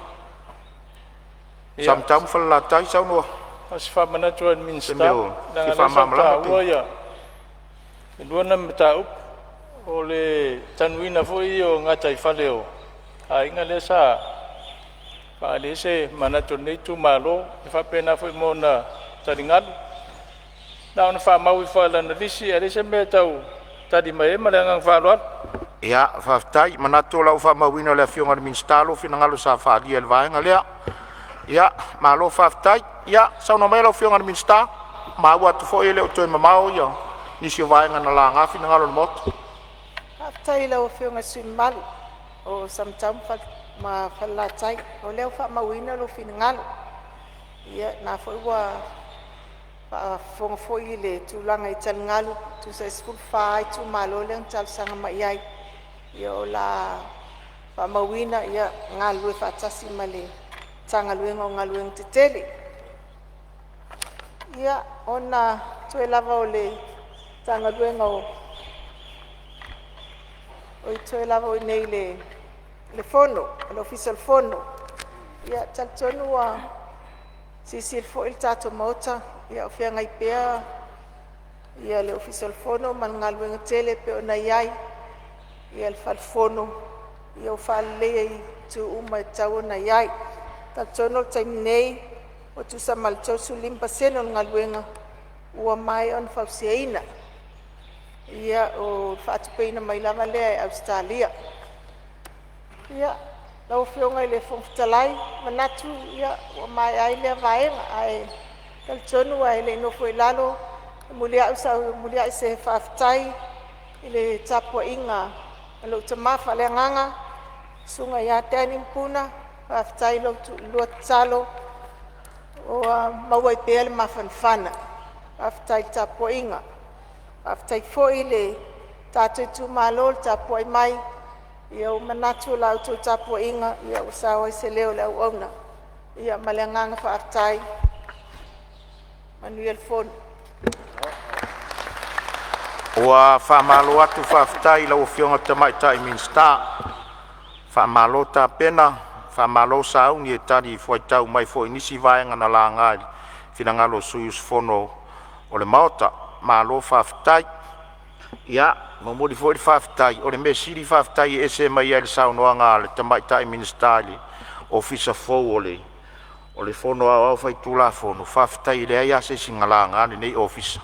samtamu falalatai saunoa As whamanatu an min staff, si whamamala ia. E luana mataup, o le tanuina foi o ngata i whaleo. A inga le sa, pa le se manatu nei tu malo, e whapena foi mo na taringalu. Na ona whamau i whalana lisi, a le se mea tau, tadi mai ma le ngang whaloat. ia fa'afetai manatu o lau fa'amauina o le afioga le minstalo finagalo sa fa'alia le vaega lea ia malo fa'afetai ia sauna mai lau fioga le minsta mau atu fo'i le o toe mamao ia nisi o vaega na laga finagalo le moto fa'afetai lau afioga suimalu o samtamu ma falalatai o lea fa'amauina lo finagalo ia na fo'i ua fa'afoga fo'i le tulaga i taligalu tusa e 6 fa ai tumalo le talosaga mai ai ia o la whamauina ia ngā lue whatasi ma le tangaluenga o ngā luenga te tele. Ia ona tue lava o le tangaluenga o i tue lava o i nei le fono, le official fono. Ia taltonu a sisil fo il tato mota, ia o whianga i pēa, ia le official fono man ngā luenga tele pe o na iai, ia le whalfono, ia o whalea i tu uma e tau o na iai. Taltonu o taimi nei, o tu sa maltosu limpa seno ngā luenga, ua mai on whauseina. Ia o whaatupeina mai lava lea e Australia. Ia, lau whionga i le whongwhitalai, manatu ia ua mai ai lea vaenga, ai taltonu ai le nofo i lalo, mulia i se whaafitai, i le tapua inga, alo tamafa lea nganga, sunga ia tēni mpuna, whaafitai lua talo, o maua i pēle mawhanwhana, whaafitai tapua inga. Aftai foi le tātou tu malo tapua i mai, ia o manatu lau tu tapua inga, ia o sawa i se leo le au auna, ia maleanganga whaaftai, Manuel Fon. Ua whamalo atu whaaftai lau whionga tamaitai minsta, whamalo ta pena, whamalo sa au ni e tari whaitau mai foi nisi vaenga na la ngai, finangalo suyus fono o le maota, malo whaftai, ia, mamuri fwori whaftai, o le mesiri whaftai e se mai ele saunoa ngā le tamaitai ministali, ofisa fau o le whono au whai tūla whono, whaftai le ai ase singala ngā le nei ofisa,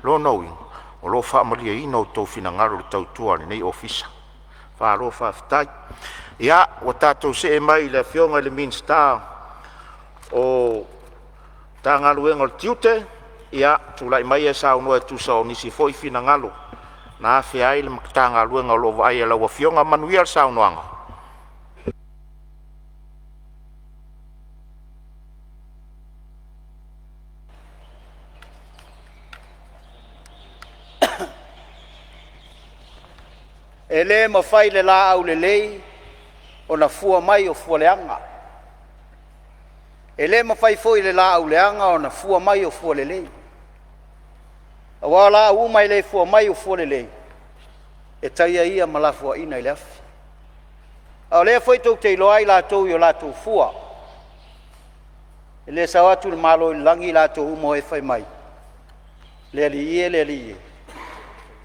lo knowing, o lo whaamalia ino tau finangaro le tautua le nei ofisa, whalo whaftai, ia, o tātou se e mai le whionga le minsta o tangaluenga o tiute, ia tulai mai e saunoa e tusa o nisi foi fina ngalo na fe ai le makatanga luenga o lo vai e laua fionga manuia saunoanga. E le mawhai le la au le lei o na fua mai o fua leanga. E le mawhai foi le la au leanga o na fua mai o fua le lei. A wala au mai le fua mai o fua le lei. E taia ia malafua ina i le afi. A le foi tau te iloai la tau i o la tau fua. E le sawatu le malo i langi la tau umo e fai mai. Le li ie.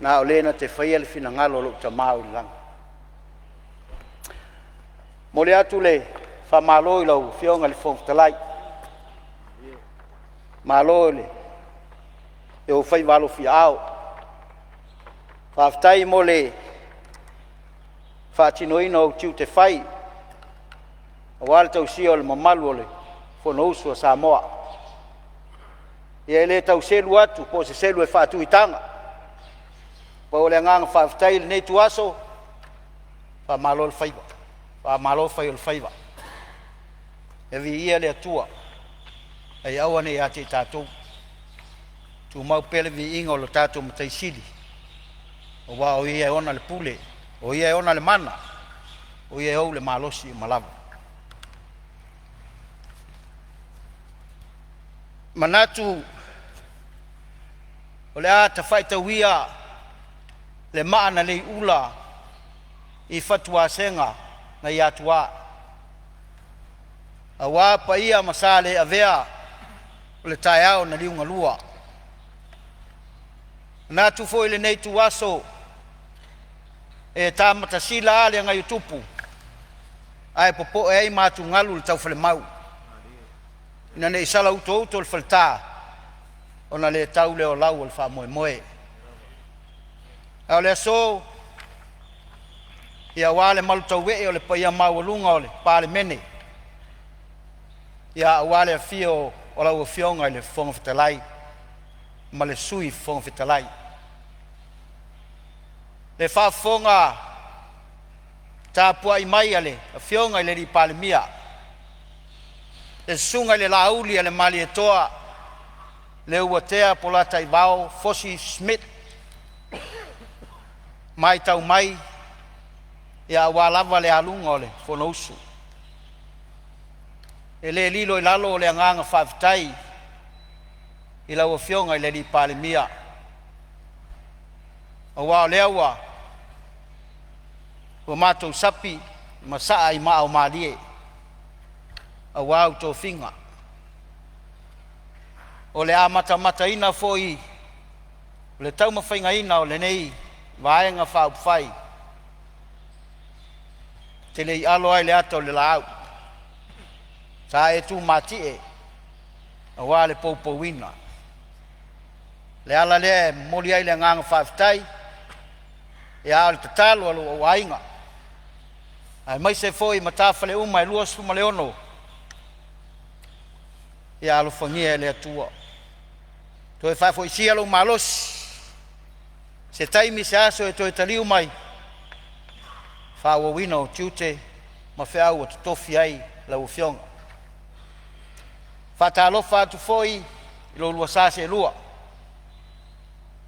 Na o lena te whaia le fina ngalo lo ta mau i langa. Mo le atu le fa malo i lau fionga le Fonotaga. Malo le e o fai valo fi au. Fa aftai mo le fa tinoina o tiu te fai. O wale tau sia o le mamalu o le Fonotaga o Samoa. Ia le tau selu atu, po se selu e fa atu i tanga. Pa o le ngang fa aftai le nei tuaso, fa malo le faiva. Fa malo fai o le faiva. E vi ia le atua. Ai aua nei ate tātou. Tu mau pele vi inga o lo tātou matai sili. O wa o ia ona le pule, o ia ona le mana, o ia au le malosi o malawa. Manatu, o le a ta whaita wia, le maana le ula, I fatua senga na i atua. A wā pa ia masale a vea o le tae au na liunga lua. Nā tufo ile nei tu aso e tā matasila ale ngai utupu. Ai popo e ai mātu ngalu le tau whale mau. Ina nei sala uto le whalta o na le tau leo lau o le wha moe moe. Au le aso ia wale malu tau wee o le paia maualunga o le Palemene. Ia wale a fio o lau a fionga i le Fonotaga ma le sui Fonotaga. Le whaafonga tāpua i mai ale a fionga i le ri Palemia. Le sunga i le lauli ale mali e toa le uatea polata i vao Fosi Smith mai tau mai ia ua lava le alunga o le fonousu. E le lilo i lalo o le anganga whaafitai i lau fionga i le li Palemene. O wao lea ua mātou sapi ma saa i maa o maalie. A wao tō whinga. O le a mata ina foi o le tau mawhainga ina o le nei vaenga whaupwhai. Te le i alo ai le ato le lau. Sa e tu mati e. A wā le poupouina. Le ala le moli ai le nganga whaafitai. E a le tatalo alo o wainga. Ai mai se foi matawhale uma e lua suma le ono. E a alo whangia le atua. Toi whaafo isi alo malos. Se taimi se aso e toi taliu mai. Whaawa wino tiute ma whiau o tofi ai lau fionga. Whaatalofa atu foi i lo lua sase lua.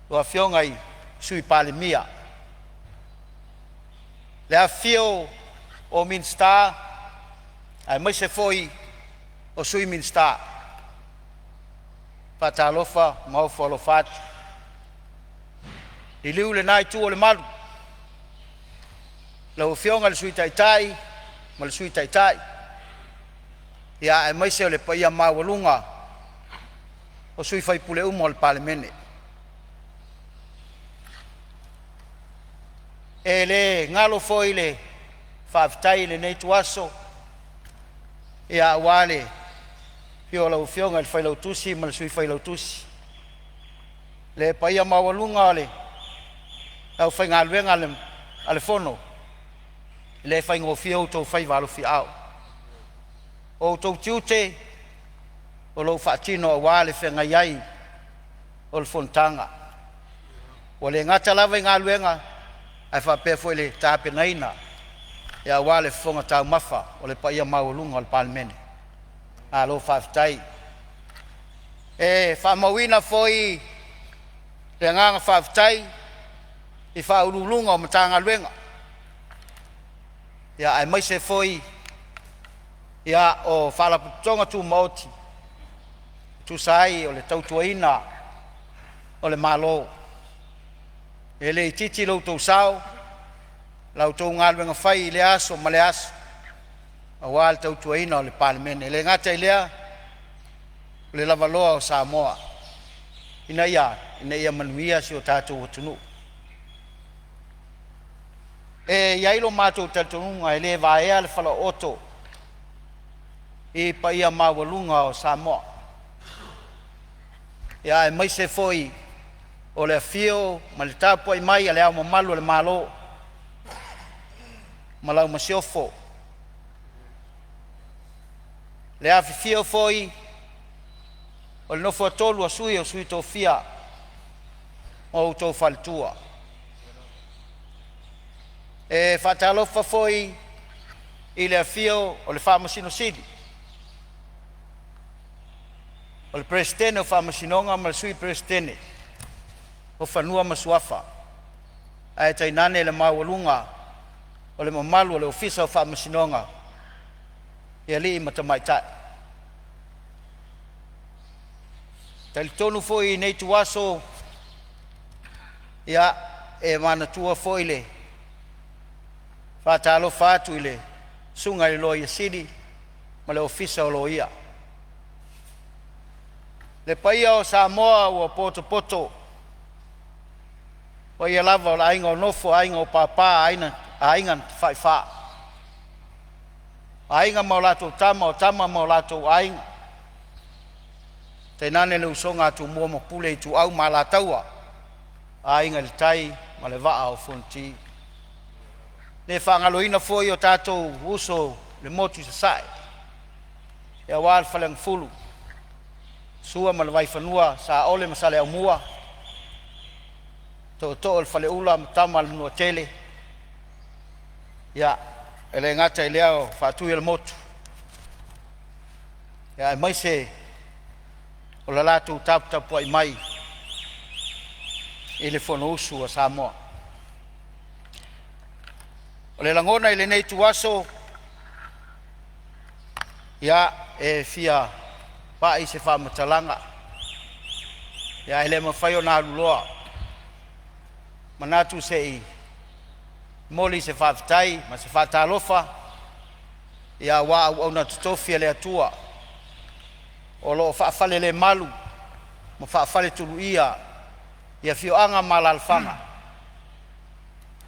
Lua fionga i sui Palemene. Le a fio o Minsta, ai mai se foi o sui Minsta. Whaatalofa mau whalofatu. I liu le nai tu o le malu. Lau fionga le sui taitai, ma le sui taitai. Ia e mai se o le paia mawalunga o sui whaipule umo o le Palemene. E le ngalo foi le whaafitai le nei tuaso. Ia wale pio lau fionga le whailau tusi ma le sui whailau tusi. Le paia mawalunga le au whaingaluenga ale fono. Le whaingofio tau whaivalofi au. O tau tiute o lau whaatino a wale whengai ai o le Fonotaga. O le ngata lawa i ngā luenga ai whapea foi le tāpe naina e a wale whonga tau mafa o le paia maulunga o le Palemene. A lo whaafitai. E whamawina foi le nganga whaafitai i whaurulunga o matanga luenga. Ia ai mai se foi ia o whalaputonga tu maoti. Tu sai o le tautuaina o le malo. E le titi lau tau sao, lau tau ngaluenga whai i le aso ma le aso. A wale tautuaina o le Palemene. E le ngata i lea o le lavaloa o Samoa. Ina ia manuia si o tātou o tunu. E iailo mātou taltonunga e le vaea le whala oto i paia mawalunga o Samoa. Ia e mai se foi o le fio ma le tāpua i mai a le au mamalu le malo ma lau masiofo. Le afi fio foi o le nofo atolu a sui o sui tofia o utou falitua. E whaatalofa foi i le fio o le whamasino sidi. O le presidente o whamasinonga ma le sui presidente o whanua masuafa. Ai tainane le mawalunga o le mamalu o le ofisa o whamasinonga i ali i matamaitai. Talitonu foi i nei tuaso ia e manatua foi le whaatalo whātu i le sunga i loia sidi ma le ofisa o loia. Le paia o Samoa o poto o ia lava o la ainga o nofo, ainga o papa, ainga whaiwha. Ainga mau lato tama o tama mau lato ainga. Te nane le usonga tu mua mo pule i tu au ma la taua. Ainga le tai ma le waa o fonti. Le whangaloina foi o tātou uso le motu sa sai. Ia wāl whalang fulu. Sua ma le vai whanua sa ole masale au mua. To le whale ula tama le nua tele. Ia, ele ngata i leo whātui le motu. Ia, e mai se o la lātou taputapua i mai i le fono usu a Samoa. O le langona i le nei tuaso, ia e fia pa i se whamatalanga. Ia ele mawhai o nā luloa. Manatu se i moli se whawhitai, ma se whatalofa. Ia wā au na tutofia le atua. O lo whaafale le malu, ma whaafale tulu ia fio anga malalfanga.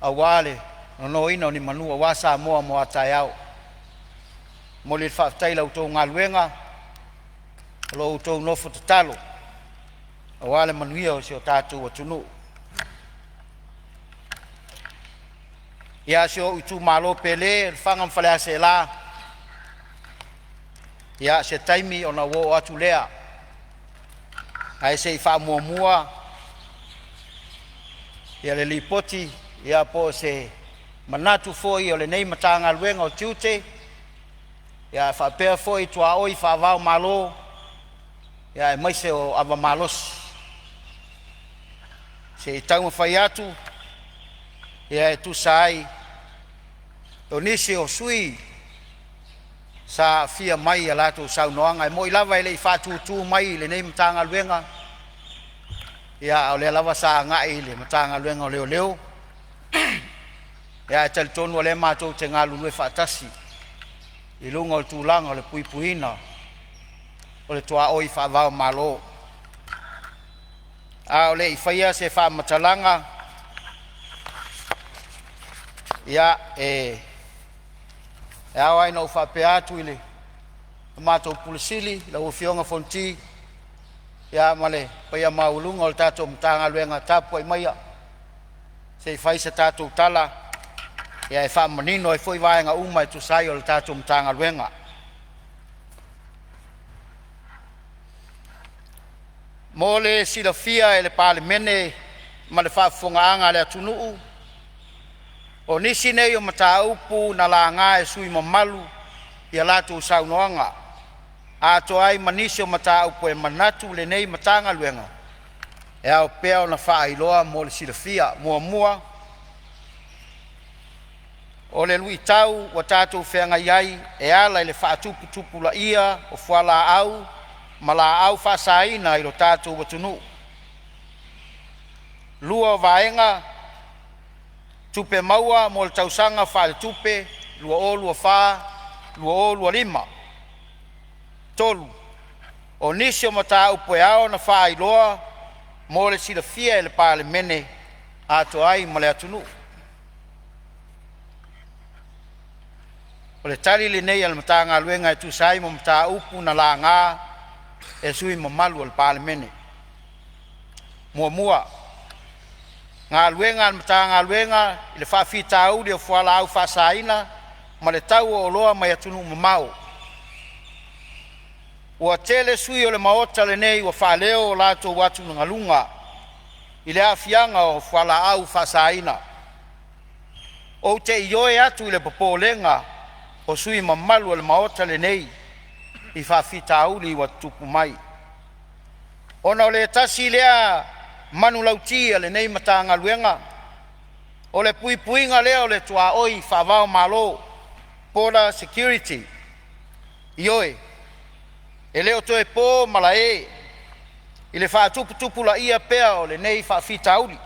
A wale, no ina o ni manua, wā Samoa mo atai au. Moli le whaafhitai lau tō ngā luenga, lo tō nofo tatalo. A wale manuia o se o tātou atunu. Ia se o itu malo pele, whanga mwhale ase la. Ia se taimi o na wo atu lea. Ai se i wha mua mua. Ia le lipoti, ia po se manatu foi o le nei matanga luenga o tiute. Ia wha pēr foi tua oi wha vau malo. Ia e maise o ava malos. Se i taunga whai atu. Ia e tu sai. O nisi o sui. Sa fia mai a lato sau noanga. E mo i lava ele i whātutu mai le nei matanga luenga. Ia o le lava sa ngai le matanga luenga o leo leo. Ia e tali tonu o le mātou te ngā lulue whaatasi. I lunga o le tūlanga o le puipuina. O le tua oi whaavao malo. A o le i whaia se whaamatalanga. Ia e au aina o whapea atu ile mātou pulisili, la uwhionga fonti, ia male, paia maulunga o le tātou mtanga luenga tāpua i maia, se i whaisa tātou tala, ia e wha manino e fwoi vaenga uma e tusai o le tātou mtanga luenga. Mo le silafia e le Palemene, ma le whaafongaanga le atunuu, o nisi nei o mataupu na la ngā e sui mamalu i a lātou saunoanga. A to ai manisi o mataupu e manatu le nei matanga luenga. E au pēo na wha iloa mo le silafia mua mua. O le lui tau wa tātou whenga iai e ala i le whaatupu tupu la ia o whala au ma la au whasaina i lo tātou watunu. Lua vaenga tupe maua mo le tausanga wha le tupe, lua o lua wha, lua o lua lima. Tolu, o nisi o mata upo e ao na wha iloa, mo le silafia e le Palemene, ato ai ma le atunu. O le tali le nei al mata ngā luenga e tusai mo mata upu na la ngā e sui mamalu al Palemene. Mua mua. Ngā luenga mata ngā luenga i le whawhita au le o whala au whasaina ma le tau o loa mai atunu mamau. Ua tele sui o le maota le nei ua whaleo o lato watu nga lunga i le awhianga o whala au whasaina. O te ioe atu i le popolenga o sui mamalu o le maota le nei i whawhita au li wa tupu mai. Ona o le tasi lea manu lautia le nei matanga luenga. O le puipuinga leo le tua oi whavao malo. Border security. Ioe. E leo toe po malae. I le whaatupu la ia pea o le nei whawhita auli.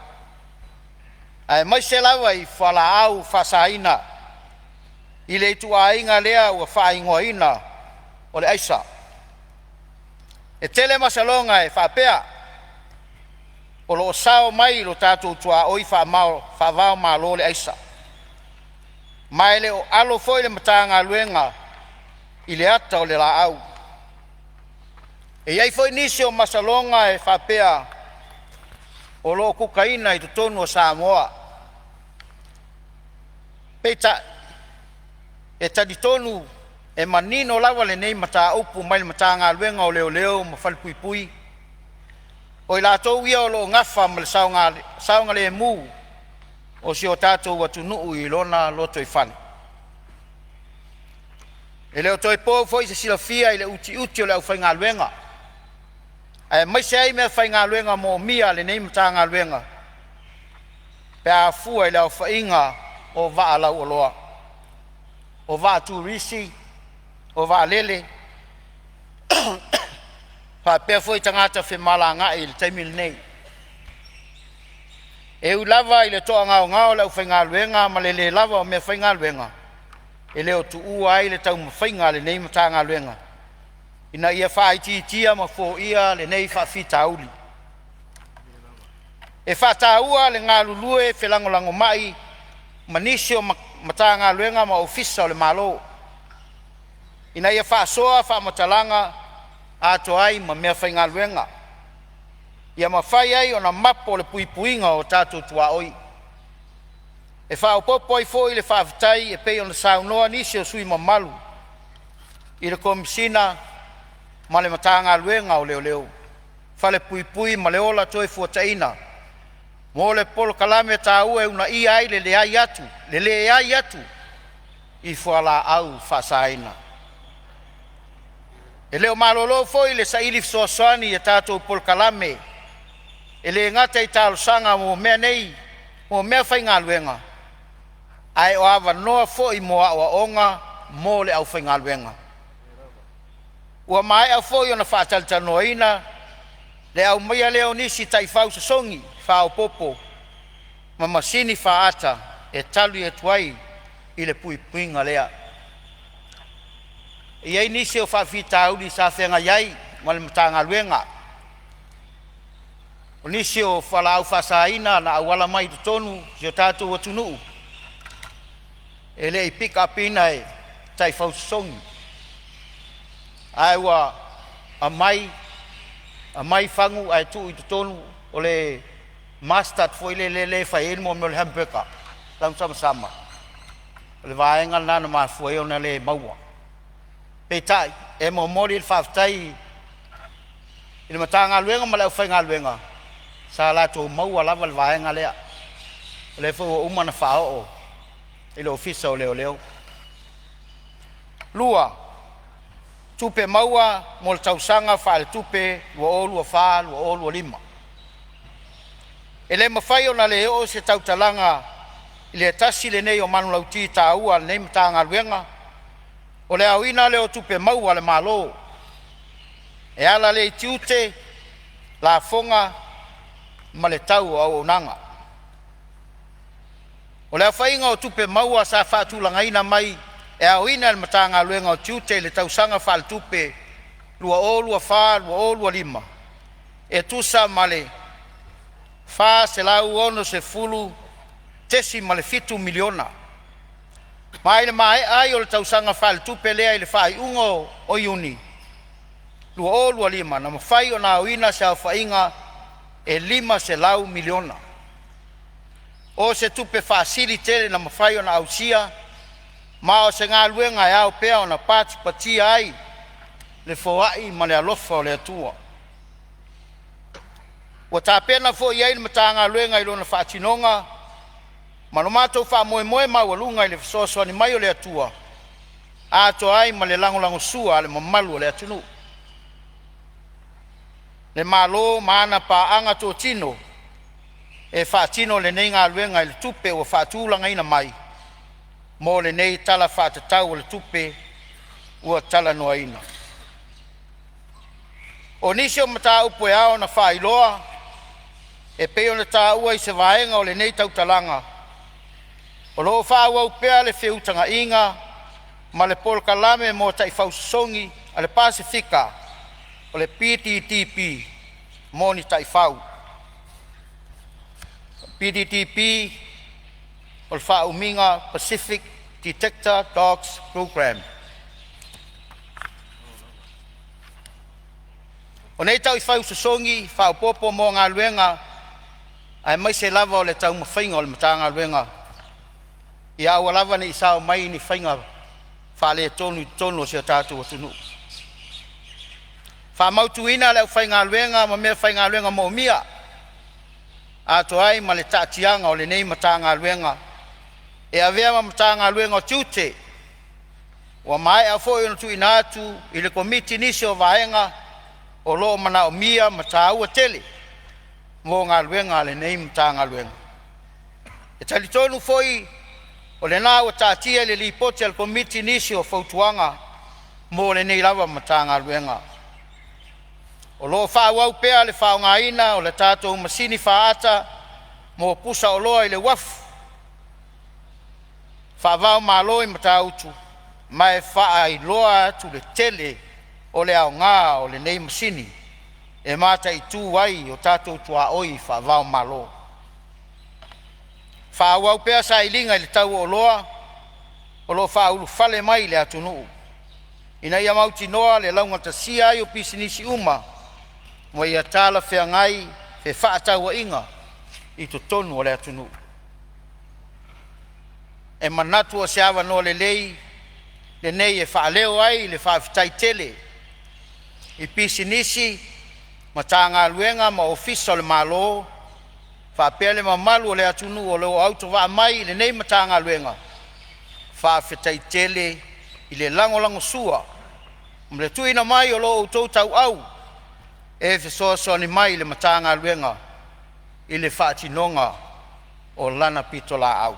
Ai mai se lawa i whala au whasaina. I le tua inga lea ua whaingoa ina o le aisa. E tele masalonga e whapea. O lo sao mai lo tātou tua oi whavao malo le aisa. Mai le o alo foi le matanga luenga i le ata o le la au. E iai foi nisi o masalonga e whapea o lo kukaina i tutonu o Samoa. Peta e taditonu e manino lawa le nei mata upu mai le matanga luenga o leo leo ma whalpui pui. O i lātou ia o lo ngafa ma le saunga le mu o si o tātou watu nuu i lona loto i whane. E leo toi pō foi se silafia i le uti o le au whainga luenga. E mai se ai mea whainga luenga mo mia le nei mata ngā luenga. Pe a fua i le au whainga o vaa lau oloa, o vaa turisi, o vaa lele, whapea foi tangata whemala ngai le taimil nei. E u lava i le toa ngao lau whainga luenga, ma le lava o mea whainga luenga. E leo tu ua ai le tau mawhainga le nei matanga luenga. Ina ia whaiti tia ma fo ia le nei whawhita auli. E whataua le ngā lulue whelangolango mai, manisi o matanga luenga ma ofisa o le malo. Ina ia whasoa whamatalanga ato ai ma mea whainga luenga. Ia mawhai ai o na mapo le puipuinga o tātou tua oi. E whaopopo ai fo i le whawhitai e pei o na saunoa nisi o sui mamalu. I le komisina ma le matanga luenga o leo leo. Whale puipui ma le ola toi fuataina. Mo le polo kalame tā ua e una i ai le ai atu. Le ai atu. I fuala au whasaina. E leo malolo fo i le saili fsoasani e tātou polo kalame. E le ngata i tālo sanga mo mea nei. Mo mea whainga luenga. Ai o awa noa fo i moa o onga mo le au whainga luenga. Ua mai au fo i ona whaatalita noina. Le au maia leo nisi tai whau sasongi. Whao popo. Ma masini whaata e talu e tuai i le puipuinga lea. Iai nisi o whawhita auli sa whenga iai ma le matanga luenga. O nisi o whalau whasaina na awala mai tutonu si o tātou atunuu. E le i pick up ina e tai whausongi. Aiwa a mai whangu ai tu i tutonu o le mustard foi le whaen mo le hamburger. Lam sama. O le vaenga nana maa foi o na le maua. Peitai, e mo mori il whaftai i le matanga luenga ma leo whainga luenga. Sa la tō maua lava le vaenga lea. Le fo umana whao o. I le ofisa o leo leo. Lua. Tupe maua mo le tausanga whaale tupe lua o lua wha lua o lua lima. E le mawhai o na le o se tautalanga i le tasi le nei o manu lauti tā ua le nei matanga luenga. O le awina le o tupe maua le malo. E ala le tiute la fonga ma le tau au nanga. O le awhainga o tupe maua sa whaatulanga ina mai e awina le matanga luenga o tiute le tausanga whaal tupe lua o lua wha lua o lua lima. E tusa ma le wha se lau ono se fulu tesi ma le fitu miliona. Mai le mai ai o le tausanga whaal tupe lea i le whai ungo o iuni. Lua o lua lima na mawhai o na awina se awhainga e 5 se lau miliona. O se tupe whaasiri tele na mawhai o na ausia, ma o se ngā luenga e au pea o na pati ai, le foai ma le alofa o le atua. Wa tā pena fo iai le matanga luenga i lona whaatinonga, ma no mātou wha moe mawalunga i le fisoso ni mai o le atua, ato ai ma le langolango sua le mamalu o le atunu. Le malo maana pa anga tō tino, e whaatino le nei ngā luenga i le tupe o whaatūlanga ina mai, mo le nei tala whaatatau o le tupe ua tala noa ina. O nisi o mata upo e ao na whailoa, e peo na tā ua i se vaenga o le nei tautalanga. O loo whaua upea le whiutanga inga, ma le polkalame mo tai whausongi a le Pasifika, o le PTTP, mo ni tai whau. PTTP, o le whauminga Pacific Detector Dogs Program. O nei tau i whau sasongi, whau popo mo ngā luenga, ai mai se lava o le tau mawhainga o le matanga luenga. I aua lava ni isao mai ni whainga whale tonu o se tātou atunu. Wha mautu ina leo whainga luenga, ma mea whainga luenga mo mia. Ato ai ma le taatianga o le nei matanga luenga. E avea ma matanga luenga o tiute. Wa mai a fo ino tu ina atu i le komiti nisi o vaenga o loo mana o mia mataua tele. Mo ngā luenga le nei matanga luenga. E talitonu foi O le nā o tātia le lipoti al komiti nisi o fautuanga mo le nei lava matanga luenga. O lo whāwau pēa le whaongaina o le tātou masini whaata mo pusa o loa i le wafu. Whāwau māloi matautu, mai whaa i loa atu le tele o le au ngā o le nei masini. E mata i tū wai o tātou tua oi whāwau mālo. Whāwau pēa sa i linga i le tau o loa, o lo whaulu whale mai le atu nuu. Ina ia mauti noa le launga ta sia ai o pisinisi uma, mo ia tāla whea ngai, whe whaatau inga, i to tonu o le atu nuu. E manatu o se awa noa le lei, le nei e whaaleo ai, le whaafitai tele. I pisinisi, ma tanga luenga ma ofisa le malo, whaapele ma malu o le atu nuu o leo auto waa mai, le nei ma tanga luenga. Whaafitai tele, i le lango sua, mle tuina mai o lo tau tau au, e fesoa ni mai le matanga luenga, i le whaatinonga o lana pitola au.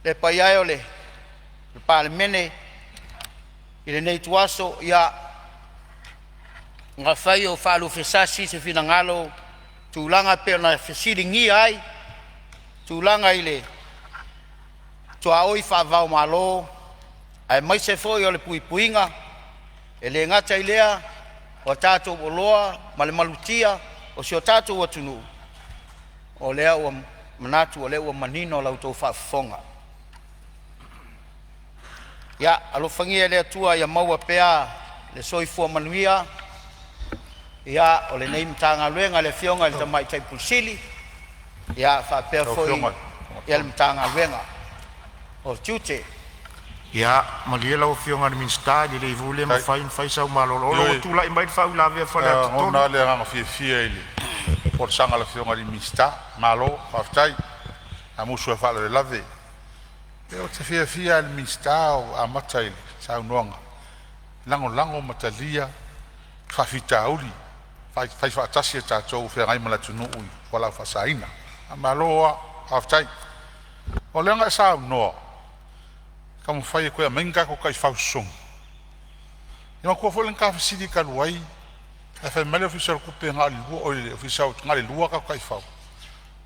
Le paiai o le palemene, i le nei tuaso, ia ngā whai o whaalu whesasi se whina ngalo, tūlanga pēr na whesiringi ai, tūlanga i le tua oi whaavau malo, ai mai se foi o le puipuinga, e le ngata i lea, o tātou o loa, ma le malutia, o si o tātou atunu, o lea ua manatu, o lea ua manino lau tau whaafonga. Ia, alofangia lea tua ia maua pea, le soifua manuia, ia, o le nei mtanga luenga, le fionga, le tamai taipulsili, ia, whaapea foi, ia le mtanga luenga. O tute. Ia, malia lau fionga ni minsta, di le ivule ma fai sau malolo. Olo tula i mai fau la vea fale atu tonu. Ona le anga fia ili. Por sanga la fionga ni minsta, malo, faftai. Amusu e fale le lave. Eo te fia il minsta o amata ili, sau nuanga. Lango matalia, fafita auli. Fai fatasi e tātou fea ngai malatu nui, wala fasaina. Maloa, faftai. O leanga e sau noa. Kamu fai e koe menga ko kai fausong. Ima kua folen ka fasidi ka luai. E fai mele ofisal kupe nga li lua o le ofisal nga li lua ka kai fau.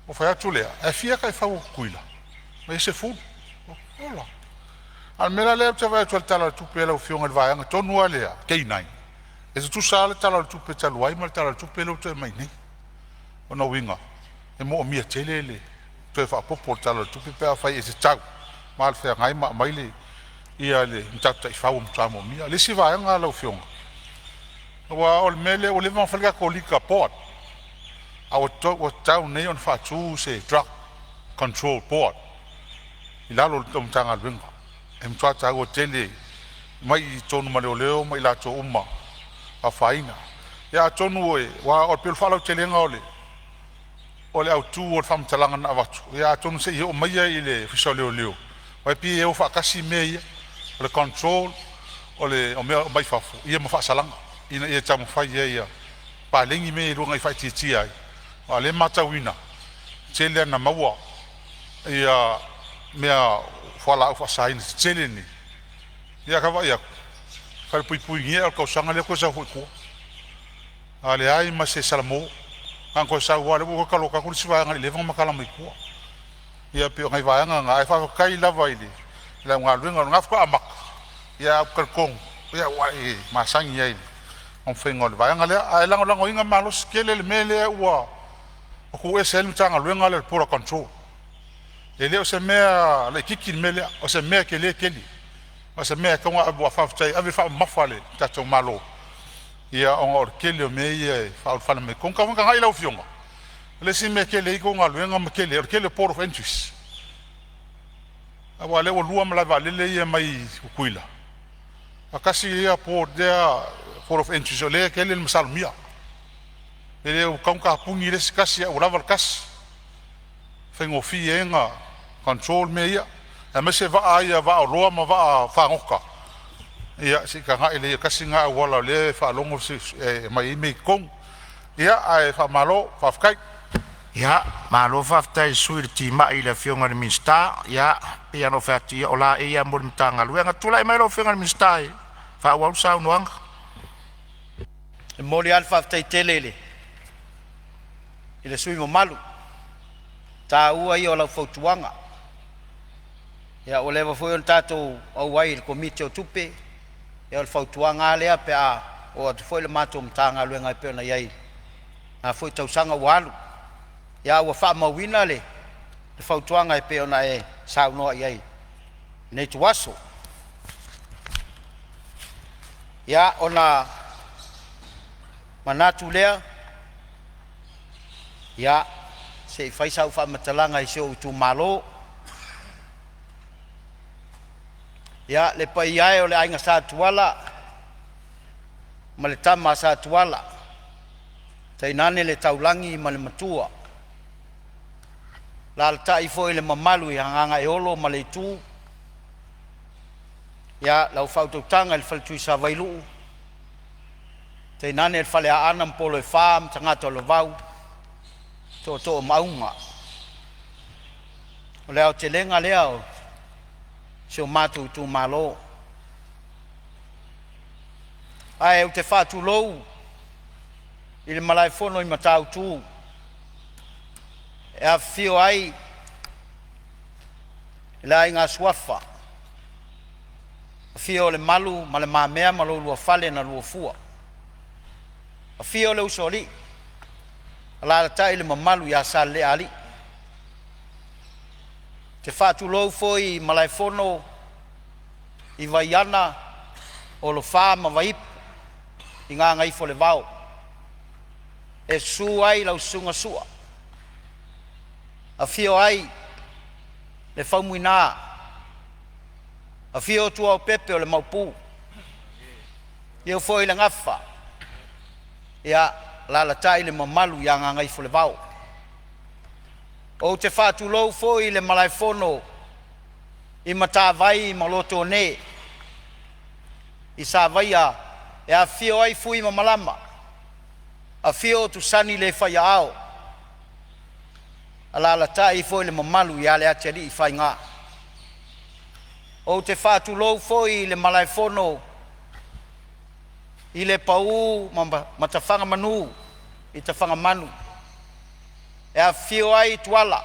O fai atu lea. E fia kai fau kuila. Ma ese fu. Ola. Al mera lea te vai atu al tala tupe la ufionga le vaianga. Tonua lea. Kei nai. E se tu sa le tala tupe ta luai ma le tala tupe la te mai nei. O na winga. E mo o mia tele le. Toe fa popo tala tupe pe fai e se tau. Mal fea ngai ma maile ia le mtata I fau mtamo mia le si vai nga la fionga wa ol mele o le van falga ko lika port au to o tau nei on fa tu se drug control port ila lo mtanga lwenga mtata go tele mai tonu male leo mai la to umma a faina ya tonu e wa o pel falo tele nga ole au tu o fam talanga na watu ya tonu se o mai ile fisole leo Wai pi e o whakasi mea le control o le o mea mai whafo. Ia ma whaasalanga. Ina ia tamu whai ia palengi mea I runga I whai tia ai. O le matawina. Tele na maua. Ia mea whala au whaasaina. Tele ni. Ia kawa ia. Kare pui pui ngia al kausanga lea koe sa hui kua. A le ai ma se salamo. Ang koe sa ua le buka kaloka kuri si vayanga le vanga makala mai kua. Ia pe ngai vaanga ngai fa kai lava ile la nga luenga nga fa amak ia kalkong ia wai masangi ia on fengol vaanga le ai lango inga malos kele le mele ua o ku esel mtanga luenga le pura control ele o se mea le kikin mele o se mea kele o se mea konga abu fa tai ave fa mafale tato malo ia on or kele me ia fa me konka ngai la ofionga le si me kele ko nga luenga me kele port of entries awa le lua mala vale le ia mai kuila akasi ia port there port of entries le kele msalmia ele o konka pungi le kasi o lava kas fengo fienga control me ia a me se va ia va o loa ma va fa ngoka ia si ka ele kasi nga wala le fa longo si mai me kong ia ai fa malo fa kai Ia, malo whaftai sui le tima i le fionga ni minsta, ia, ia no whati o la ia mo le mtanga luenga, tula i mai lo fionga ni minsta i, wha wau sa unuanga. E moli alfa aftai telele. I le sui mo malu. Tā ua i o lau fautuanga. Ia o lewa foi on tātou au wai il komite o tupe. Ia o le fautuanga alea pe a o atu foi le mato mtanga luenga i peona iai. Nga foi tausanga walu. Ia ua wha mawina le fautuanga i peona e saunoa iai. Nei tuaso. Ia ona manatu lea. Ia se fai sau wha matalanga i seo utu malo. Ia le pai iae o le ainga sa tuala. Ma le tama sa tuala. Tainane le taulangi ma le matua. La alta i foi le mamalu i hanganga e olo ma le itu. Ia lau fautautanga le faltui sa vailu. Tainane le fale a ana mpolo e whaam tangata o le vau. To maunga. O leo te lenga leo. Se o matu tu malo. Ai o te whatu lou. I le malai fono i matau tu. E a fio ai. I le ai ngā suafa. A fio le malu, ma le mamea, ma lo lua fale na lua fua. A fio le usoli. La tai le mamalu ya sa le ali. Te fatu lou foi malai fono i vaiana o lo fa ma vai i ngā ngai fo le vau. E su ai lau sunga sua. A fio ai le faumuina. A fio tua o pepe o le maupu. Iau foi le ngafa. Ia la tai le mamalu ia ngā ngai fo le vau. O te whātu lou foi le malai fono i mata vai i maloto ne. I sa vai a e a fio ai fui ma malama. A fio tu sani le whai ao. A la tai foi le mamalu ia le ateri i whai ngā. O te whātu lou foi le malai fono i le pau ma ta whanga manu i ta whanga manu. E a fio ai tuala.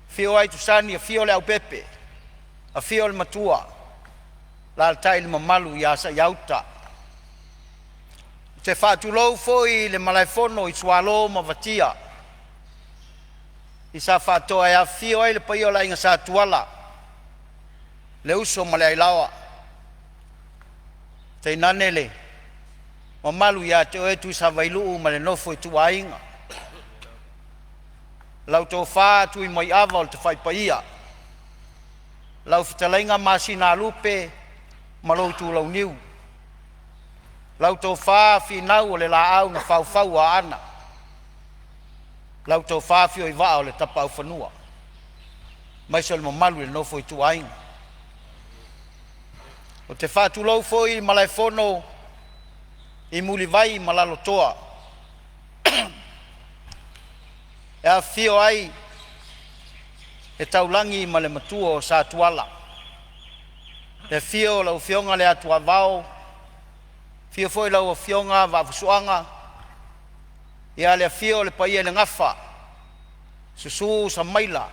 Fio ai tu sani, a fio le au pepe. A fio le matua. La altai le mamalu i asa iauta. Te whātu lou foi le malai fono i sualo ma vatia. I sa whātoa e a fio ai le paiola inga sa tuala. Le uso ma le ailawa. Te nanele. Mamalu ia te oetu i sa vailu ma le nofo i tu ainga. Lau tō whā tui mai awa o te whaipaia. Lau whitalainga masina lupe ma lau tū lau niu. Lau tō whā whinau o le la au na whau a ana. Lau tō whā whio i waa o le tapau whanua. Maisa le mamalu le nofo i tu ainga. O te whā tū lau foi malai fono i muli vai malalo toa. E a fio ai e taulangi ma le matua o sa tuala. E fio lau fionga le atua vao. Fio foi lau o fionga va fusuanga. Ia le fio le paia le ngafa. Susu sa maila.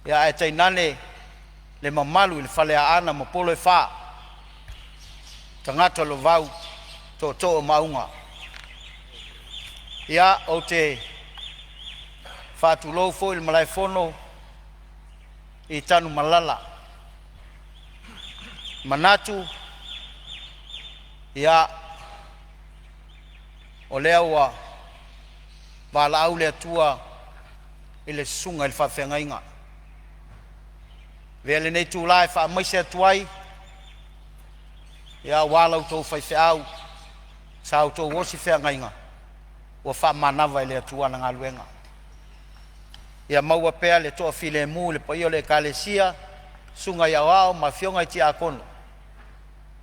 Ia e tainane le mamalu le fale a ana ma polo e fa. Tangata lo vau to maunga. Ia o te whātu lou fo il malai fono i tanu malala. Manatu ia o lea ua wala au lea tua i le sunga il whawhenga inga. Vele nei tū lai wha maise atuai ia walau tō whaiwhe au sa au tō wosi whenga inga ua wha manawa i lea tua na ngā luenga. Ia maua pea le toa file mu le paio le kalesia sunga ia wao ma fionga i tia akono.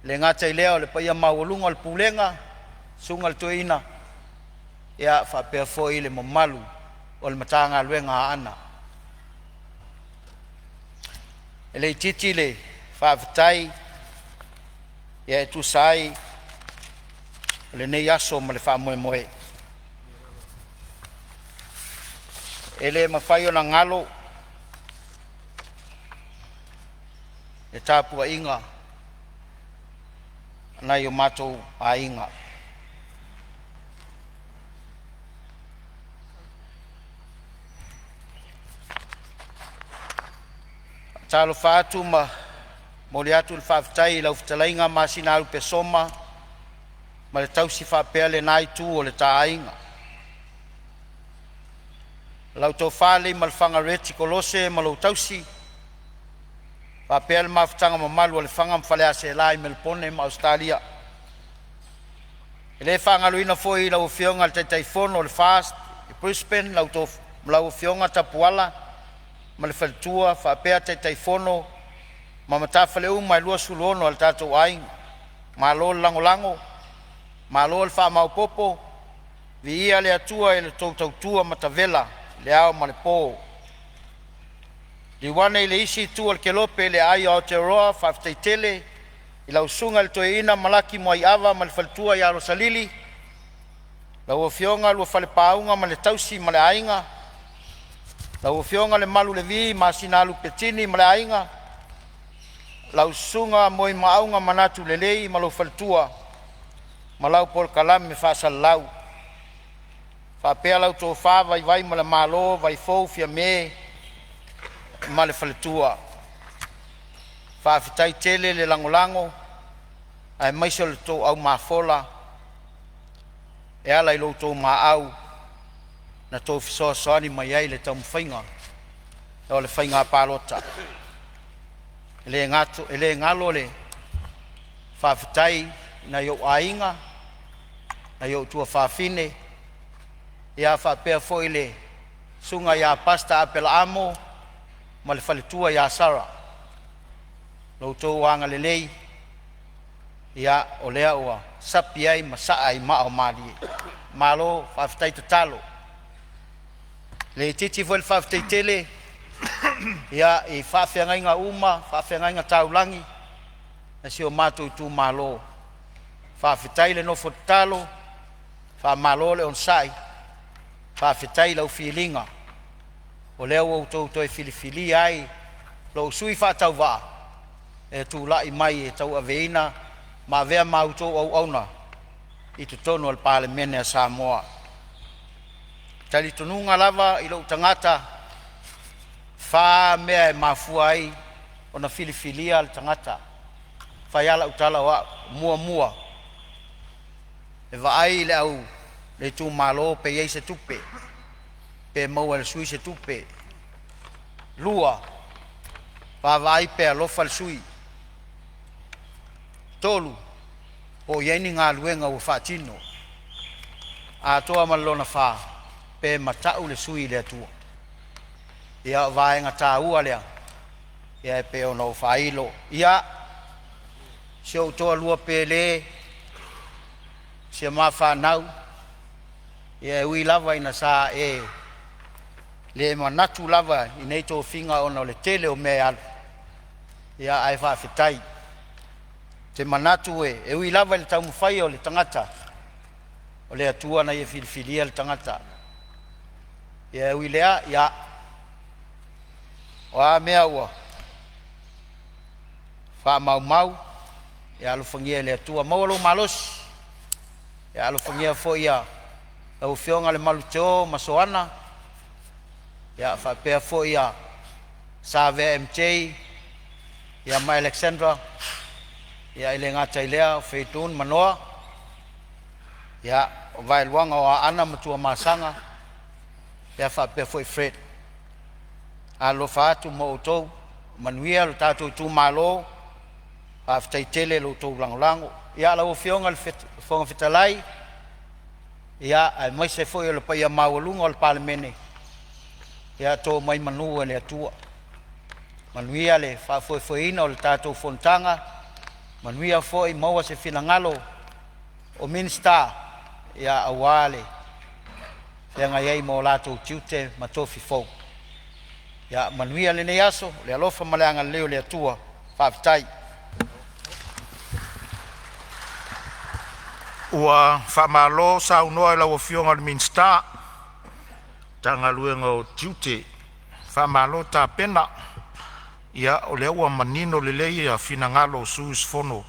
Le ngata i leo le paia maulunga le pulenga sunga le toina ia whapea foi le mamalu o le matanga luenga ana. Ele titi le whaafitai ia e tusai le nei aso ma le whaamoe moe. Ele mawhai o na ngalo e tāpua inga nai o mātou a inga. Talo whaatu ma mole atu le whaafitai lau whitalainga masina au pe soma ma le tausi whapea le nai tu o le tā inga. Lau tō whale ma le whangareti kolose ma lau tausi whapea le mawhitanga ma malu o le whanga mwhale ase lai Melbourne ma Australia. E le whangaluina foi lau whionga le taitaifono o le fast i Brisbane lau tō lau whionga tapuala ma le whalitua whapea taitaifono ma matawhale mai lua suluono al tātou ainga. Ma lo lango lango, ma lo le whamaupopo, vi ia le atua e le tautautua matavela le ao ma le pō. Li wane i le isi tua le kelope le ai o te roa whafteitele i lau sunga le toe ina malaki mo i awa ma le whalitua i aro salili. Lau o whionga lua whale paunga ma le tausi ma le ainga. Lau o whionga le malu le vi ma sinalu petini ma le ainga. Lau sunga mo i maunga manatu le lei ma lau whalitua. Ma lau por kalam me whaasal lau. Whapea lau tō whāwai vai ma le malo vai fōu fia me ma le whalitua. Whaafitai tele le langolango ai maiso le tō au mawhola e ala i lo tō maau na tō whisoa soani mai ai le tau mwhainga e o le whainga pālota. Ele ngalo le whaafitai na iau ainga na iau tua whaafine ia whapea foi le sunga ia pasta apela amo ma le whalitua ia sara. Loutou wanga le lei ia o lea ua sapi ai ma saa ai maa o maali. Malo whaafitai tatalo. Le titi foi le whaafitai tele ia i whaafengai ngā uma, whaafengai ngā taulangi na si o mātou tu malo. Whaafitai le nofo tatalo, whaamalo le onsai. Whaafitai lau whilinga. O leo au tau toi filifili ai, lau sui whaatau waa. E tu lai mai e tau aveina, ma vea mautou au auna. I tu tonu al Palemene a Samoa. Tali tununga lava i lau tangata, wha mea e mafua ai, o na filifilia al tangata. Whaiala utala wa mua mua. E wa ai le au, le tu malo pe yei se tupe. Pe maua le sui se tupe. Lua. Wawai pe alofa le sui. Tolu. O yeni ngā luenga u whaatino. A toa malona wha. Pe matau le sui le atua. Ia vaenga tā ua lea. Ia e pe ono whailo. Ia. Se o toa lua pe le. Se ma whanau. Ia e ui lava ina sa e. Le manatu lava i nei tō whinga ona le tele o mea alu. Ia ai whawhitai. Te manatu e ui lava le tau mwhai o le tangata. O le atua na i e filifilia le tangata. Ia e ui lea, ia. O a mea ua. Wha mau mau. Ia alu whangia le atua. Mau alo malos. Ia alu whangia fo ia. Au whionga le malu teo masoana. Ia whapea fo ia Save MJ, ia mai Alexandra, ia ile ngata ilea feitun manoa, ia vai luanga o ana matua masanga, ia whapea fo i Fred. Alo whaatu mo utou, manuia lo tātou tu malo, whaftai tele lo utou langolango, ia lau whionga le whonga whitalai, ia ai mai se fo i lo pa ia maualunga o le Palemene. Ia tō mai manua le atua. Manuia le whafoefoeina o le tātou Fonotaga. Manuia fo i maua se whina ngalo o minsta ia awale Whenga iei mo lātou tiute ma tofi fau. Ia manuia le nei aso, le alofa maleanga leo le atua, whaafitai. Ua whamalo sa unoa la wafionga le minsta. Tanga luenga o tiute. Whamalo ta pena. Ia o le ua manino le lei a fina ngalo o suis fono.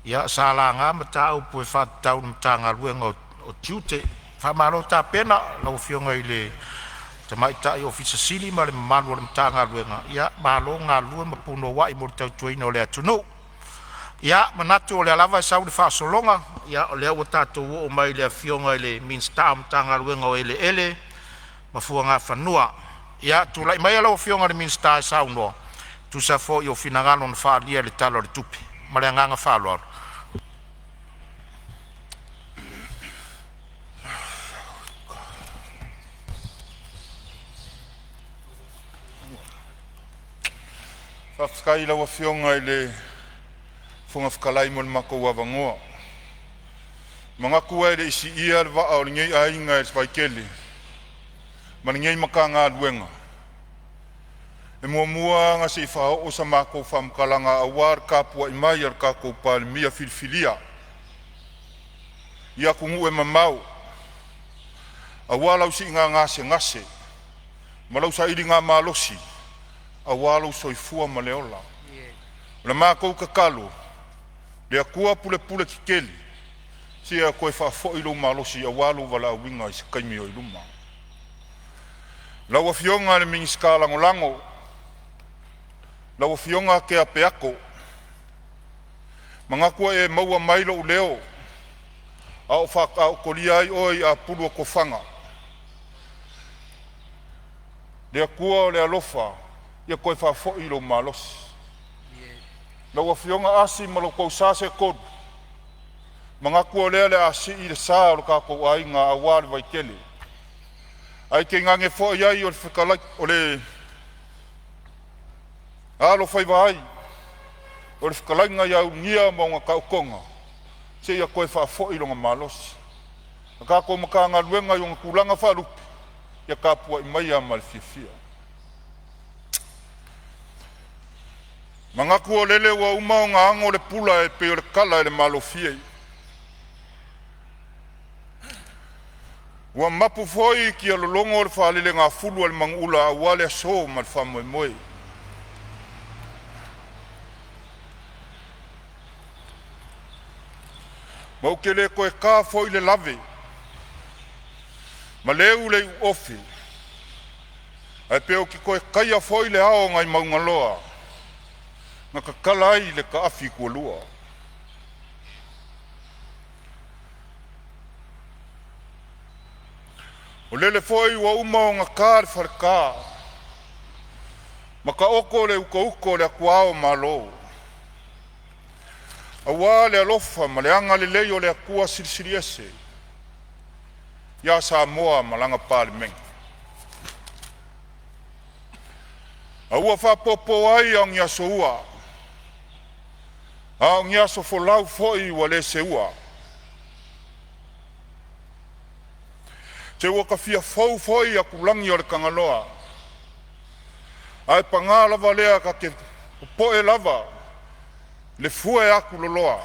Ia sa la ngā mata au pue whatau mtanga luenga o tiute. Whamalo ta pena la wafionga i le tamaita i ofisa sili ma le mamalu o le mtanga luenga. Ia malo ngā lue mapuno wa i mo le tautuaina o le atunu. Ia manatu o le alava sau le whaasolonga. Ia o le ua tātou o mai le afionga i le minsta mtanga luenga o ele. Mafua ngā whanua. Ia tūlai mai ala wafionga le minsta sau noa. Tu sa fo i o finangano na whaalia le talo le tupi. Mare nganga whaaloa. Whafkai la wafionga i le whunga whakalai mo le mako wawangoa. Mga kua e le isi ia le waa o le ngei ainga e spaikele. Mani ngei maka ngā luenga. E mua nga se i whao o sa mako whamkalanga a war kapua i mai ar kako Palemene filfilia. Ia kungu e mamau. A walau si ngā ngase. Malau sa iri ngā malosi. A walau soifua ma leola. Le mako kakalo. Le akua pule kikeli. Si a koe whafo ilo malosi a walau wala winga i se kaimi o iluma. Lau a fionga le mingiska lango. Lau a fionga ke a peako. Mga kua e maua mailo u leo. A o whaka o kolia ai oi a pulu o kofanga. Le akua o le alofa. Ia koe whafo ilo malosi. Lau a fionga asi malo kou sase kodu. Mga kua lea le asi i le saa o kako ai ngā awari waikele. Ai ke ngange fo iai o le whakalai o le alo whaiwai. O le whakalai ngai au ngia maunga kaukonga. Se ia koe whafo ilo ngā malosi. A kako maka ngā luenga i o ngā kulanga whalupi. Ia kapua i mai a malfifia. Mga kua lele ua umao ngā ango le pula e pe o le kala e le malofie. Ua mapu foi ki a lolongo le whaalele ngā fulu al mangula a wale a so ma le whamoe moe. Mau ke le koe kā foi le lave. Ma leu le ofi. Ai peo ki koe kaia foi le ao ngai maungaloa. Nga kakalai le ka afi kua lua. O lele foi ua umao ngā kāre whareka. Ma ka oko le uko le akuao malo. A wā le alofa ma le anga le lei o le akua sirisiriese. Ia Samoa ma langa Palemene. A ua whapopo ai ang ia so ua. A ngia so folau foi wa le se ua. Te ua ka fia fau foi a kulangi o le kangaloa. Ai pangā lava lea ka ke poe lava. Le fue aku loloa.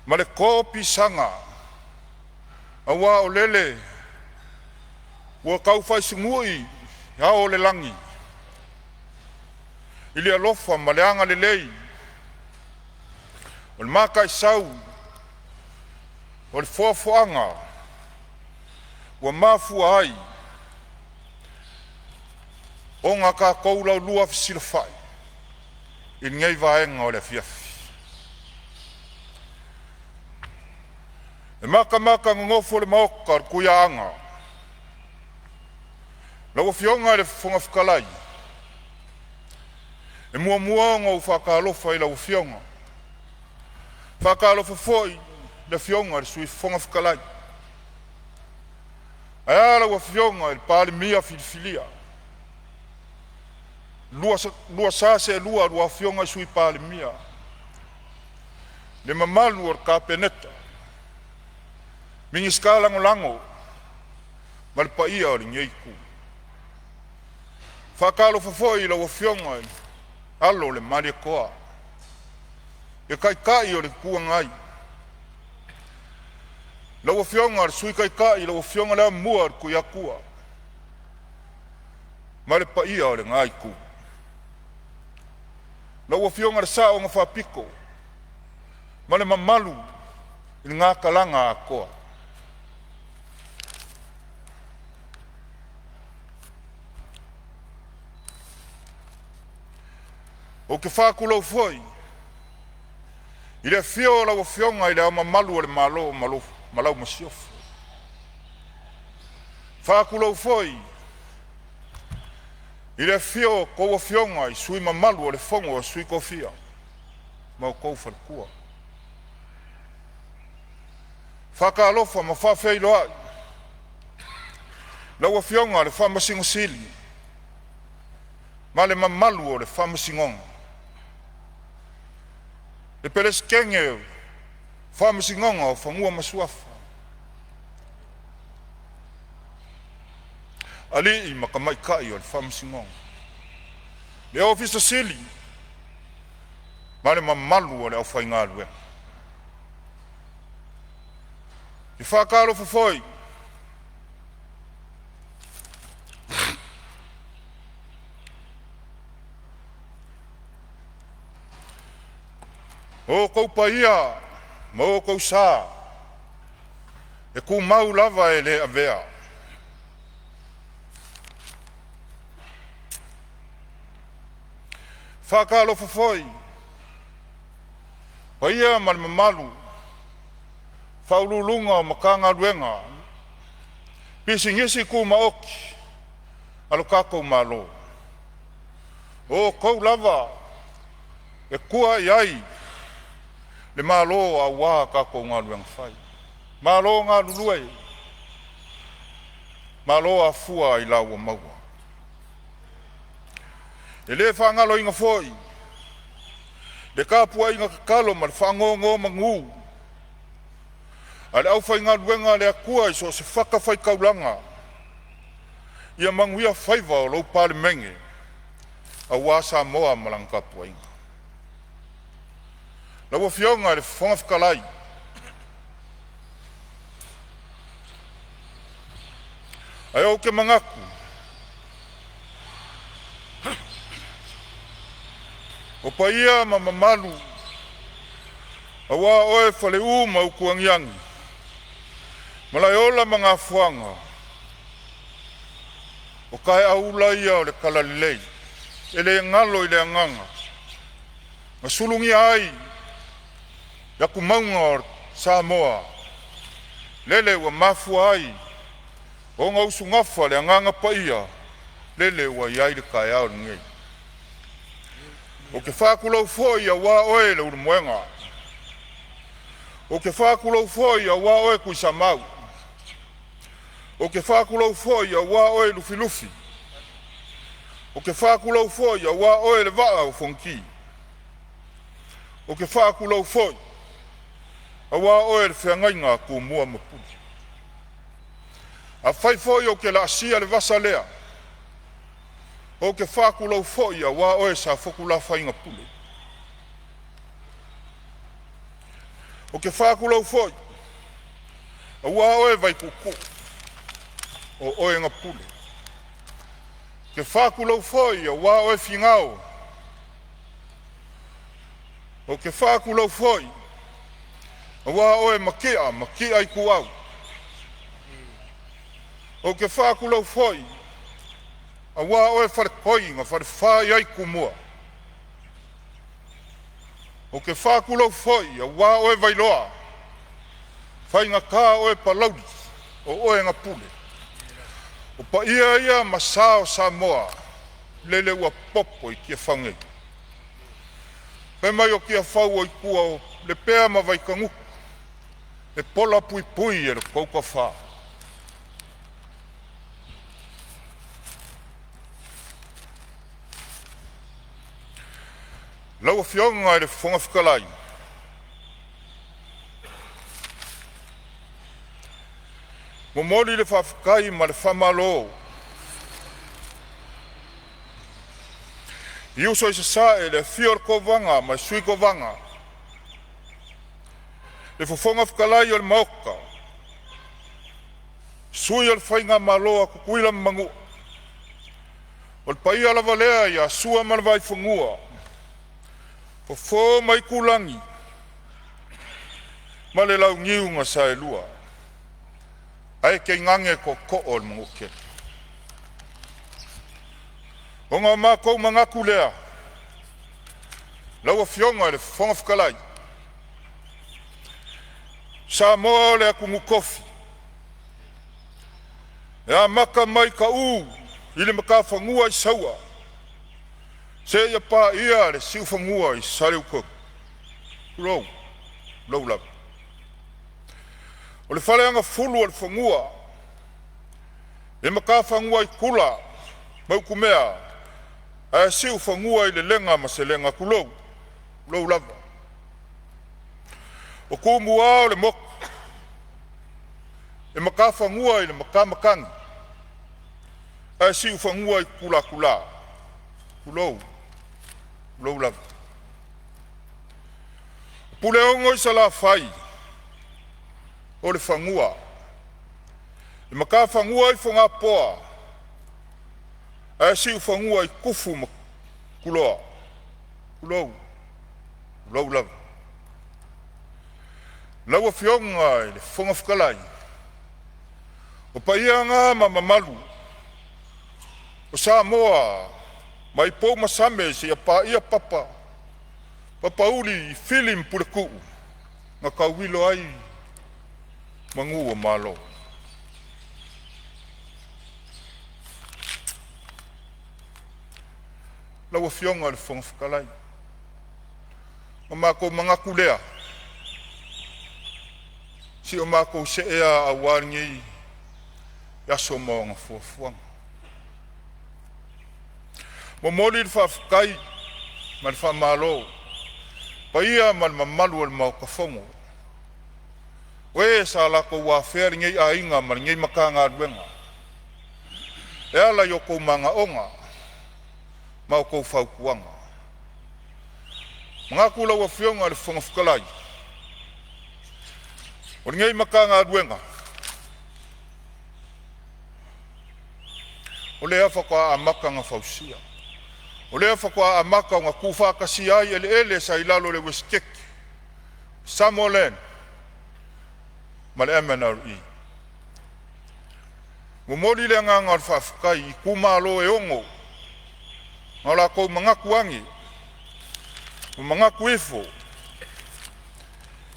Ma le kōpi sanga. A wā o lele. Ua kau fai sungui. Ya o le langi. Ili alofa ma le anga le lei. O le maka i sau, o le fuafuanga, ua mafua ai, o ngā ka koulau lua fisila fai, i ngei vaenga o le fiafi. E maka ngofo le maoka ar kuia anga, lau fionga le fonga whakalai, e mua ngau whakalofa i lau fionga, whakalofa foi le fionga le sui fonga whakalai. Ai ala ua fionga le Palemene filfilia. Lua sase lua fionga sui Palemene. Le mamalu or kapeneta. Mingi skalango lango. ma le paia o le ngai ku. Whakalo whawhoi la wafionga alo le mare koa. E kai o le kua ngai. La wafionga le sui kai la wafionga le mua le kuia kua. Ma le paia o le ngai ku. La wafionga le sao nga whapiko. Ma le mamalu i ngā kalanga a koa. O ke whākulau foi, i le whio la wafionga i le au mamalu o le malau masiofu. Whākulau foi, i le whio ko wafionga i sui mamalu o le fongo o sui kofia, mau kou whalkua. Whakalofa ma whawhei loa, la wafionga le whamasingo sili, ma le mamalu o le whamasingonga. Le peles kenge whamasingonga o whamua masuafa. Ali i makamaikai o le whamasingonga. Le ofisa sili, ma le mamalu o le au whaingalue. I whakaro whawhoi, o kou paia, ma o kou sā, e ku mau lava e le avea. Whakalo whawhoi, paia ma le mamalu, whaululunga o makanga ruenga, pisingisi ku maoki, alo kako malo. O kou lava, e kua iai, le malo a wā kako ngā ruenga whai. Malo ngā luluei, malo a fua i lau a maua. E le whangalo inga foi, le kāpua inga kakalo ma le whangongo mangu. A le au whai ngā ruenga le akua i so se whakawhai kaulanga. Ia manguia whaiva o lau Palemene, a wā Samoa malang kāpua inga. La wafionga le whangawhikalai. Ai au ke mangaku. O paia ma mamalu. A wā oe whale ma ukuangiangi. Malai ola mga fuanga. O kai aula ia o le kalalilei. Ele ngalo i le anganga. Masulungi ai. Ya kumaunga o Samoa, lele wa mafua ai, o ngā usungafa le anganga paia, lele wa iai le kai au ngei. O ke whakulau foi a wā oe le urumuenga, o ke whakulau foi a wā oe kui Samau, o ke whakulau foi a wā oe lufi, o ke whakulau foi a wā oe le waa o fonki, o ke whakulau foi, a wā oe le whiangainga ku mua mapuli. A whai foi o ke la asia le vasa lea. O ke whakulau foi a wā oe sa whakula whainga pule. O ke whakulau foi a wā oe vai kuku o oe nga pule. Ke whakulau foi a wā oe whingao. O ke whakulau foi a wā oe makea i kuau. O ke whakulau foi, a wā oe wharekoinga, wharewhai ai kumua. O ke whakulau foi, a wā oe vailoa, whainga kā oe palauri, o oe nga pule. O pa ia masao Samoa, lele ua popo i kia whangei. Pai mai o kia whau i kua o le pēa ma vai kanguku. E pola pui e le kouka whā. Lau a whionga e le whangawhikalai. Momoli le whawhikai ma le whamalo. Iuso i se sae le fior ko vanga ma sui ko vanga. Le fofonga whakalai o le maoka. Sui o le whainga maloa kukuila mangu. O le paia la valea ia sua ma le vai whangua. Fofo mai kulangi. Ma le lau ngiunga sa e lua. Ai ke ngange ko o le mangu ke. O ngā mākou mangaku lea. Lau a fionga le whonga whakalai. Samoa le aku ngukofi. E a maka mai ka i le maka whangua i saua. Se ia pā ia le siu whangua i sare uko. Lau lau. O le whaleanga fulu o le whangua. E maka whangua i kula. Mauku mea. A siu whangua i le lenga ma se lenga kulou. Lau lava. O kumua o le moka. E maka whangua i le maka makangi. A siu whangua i kula kula. Kulou. Lau lava. Pule ongo i sa la whai. O le whangua. E maka whangua i whanga poa. A siu whangua i kufu ma kuloa. Kulou. Lau lava. Lau a whionga i le whonga whakalai. O paia ngā ma mamalu. O Samoa. Mai pou masame se ia pā ia papa. Papa uli i filim pule kuu. Ngā kauwilo ai. Mangu o malo. Lau a whionga i le whonga whakalai. O mako mangaku lea. Si o mako se ea a waringi yaso maonga fuafuanga. Mo moli le whawhikai ma le whamalo. Paia ma le mamalu o le mau kafongo. Oe sa lako wawheri ngei a inga ma le ngei maka ngā ruenga. E ala yo kou manga onga. Mau kou whaukuanga. Mga kula wa whionga le whonga whakalai. O ngei maka ngā ruenga. O lea whaka a maka ngā whausia. O lea whaka a maka ngā kūwhakasi ai ele sa ilalo le Westkeki. Samoa ma le MNRE. Momoli le ngā ngā whawhikai i kumalo e ongo. Ngā la kou mangaku angi. O mangaku efo.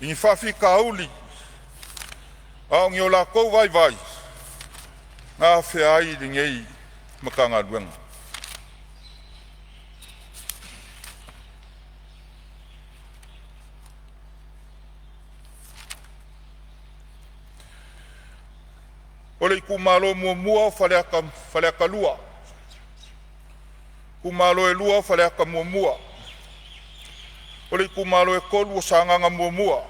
I whawhi ka auli. Ao ngi o la kou vai. Ngā whea ai di ngei maka ngā ruenga. O le kumalo mua whaleaka lua. Kumalo e lua whaleaka mua. O le kumalo e kolu o sanganga mua.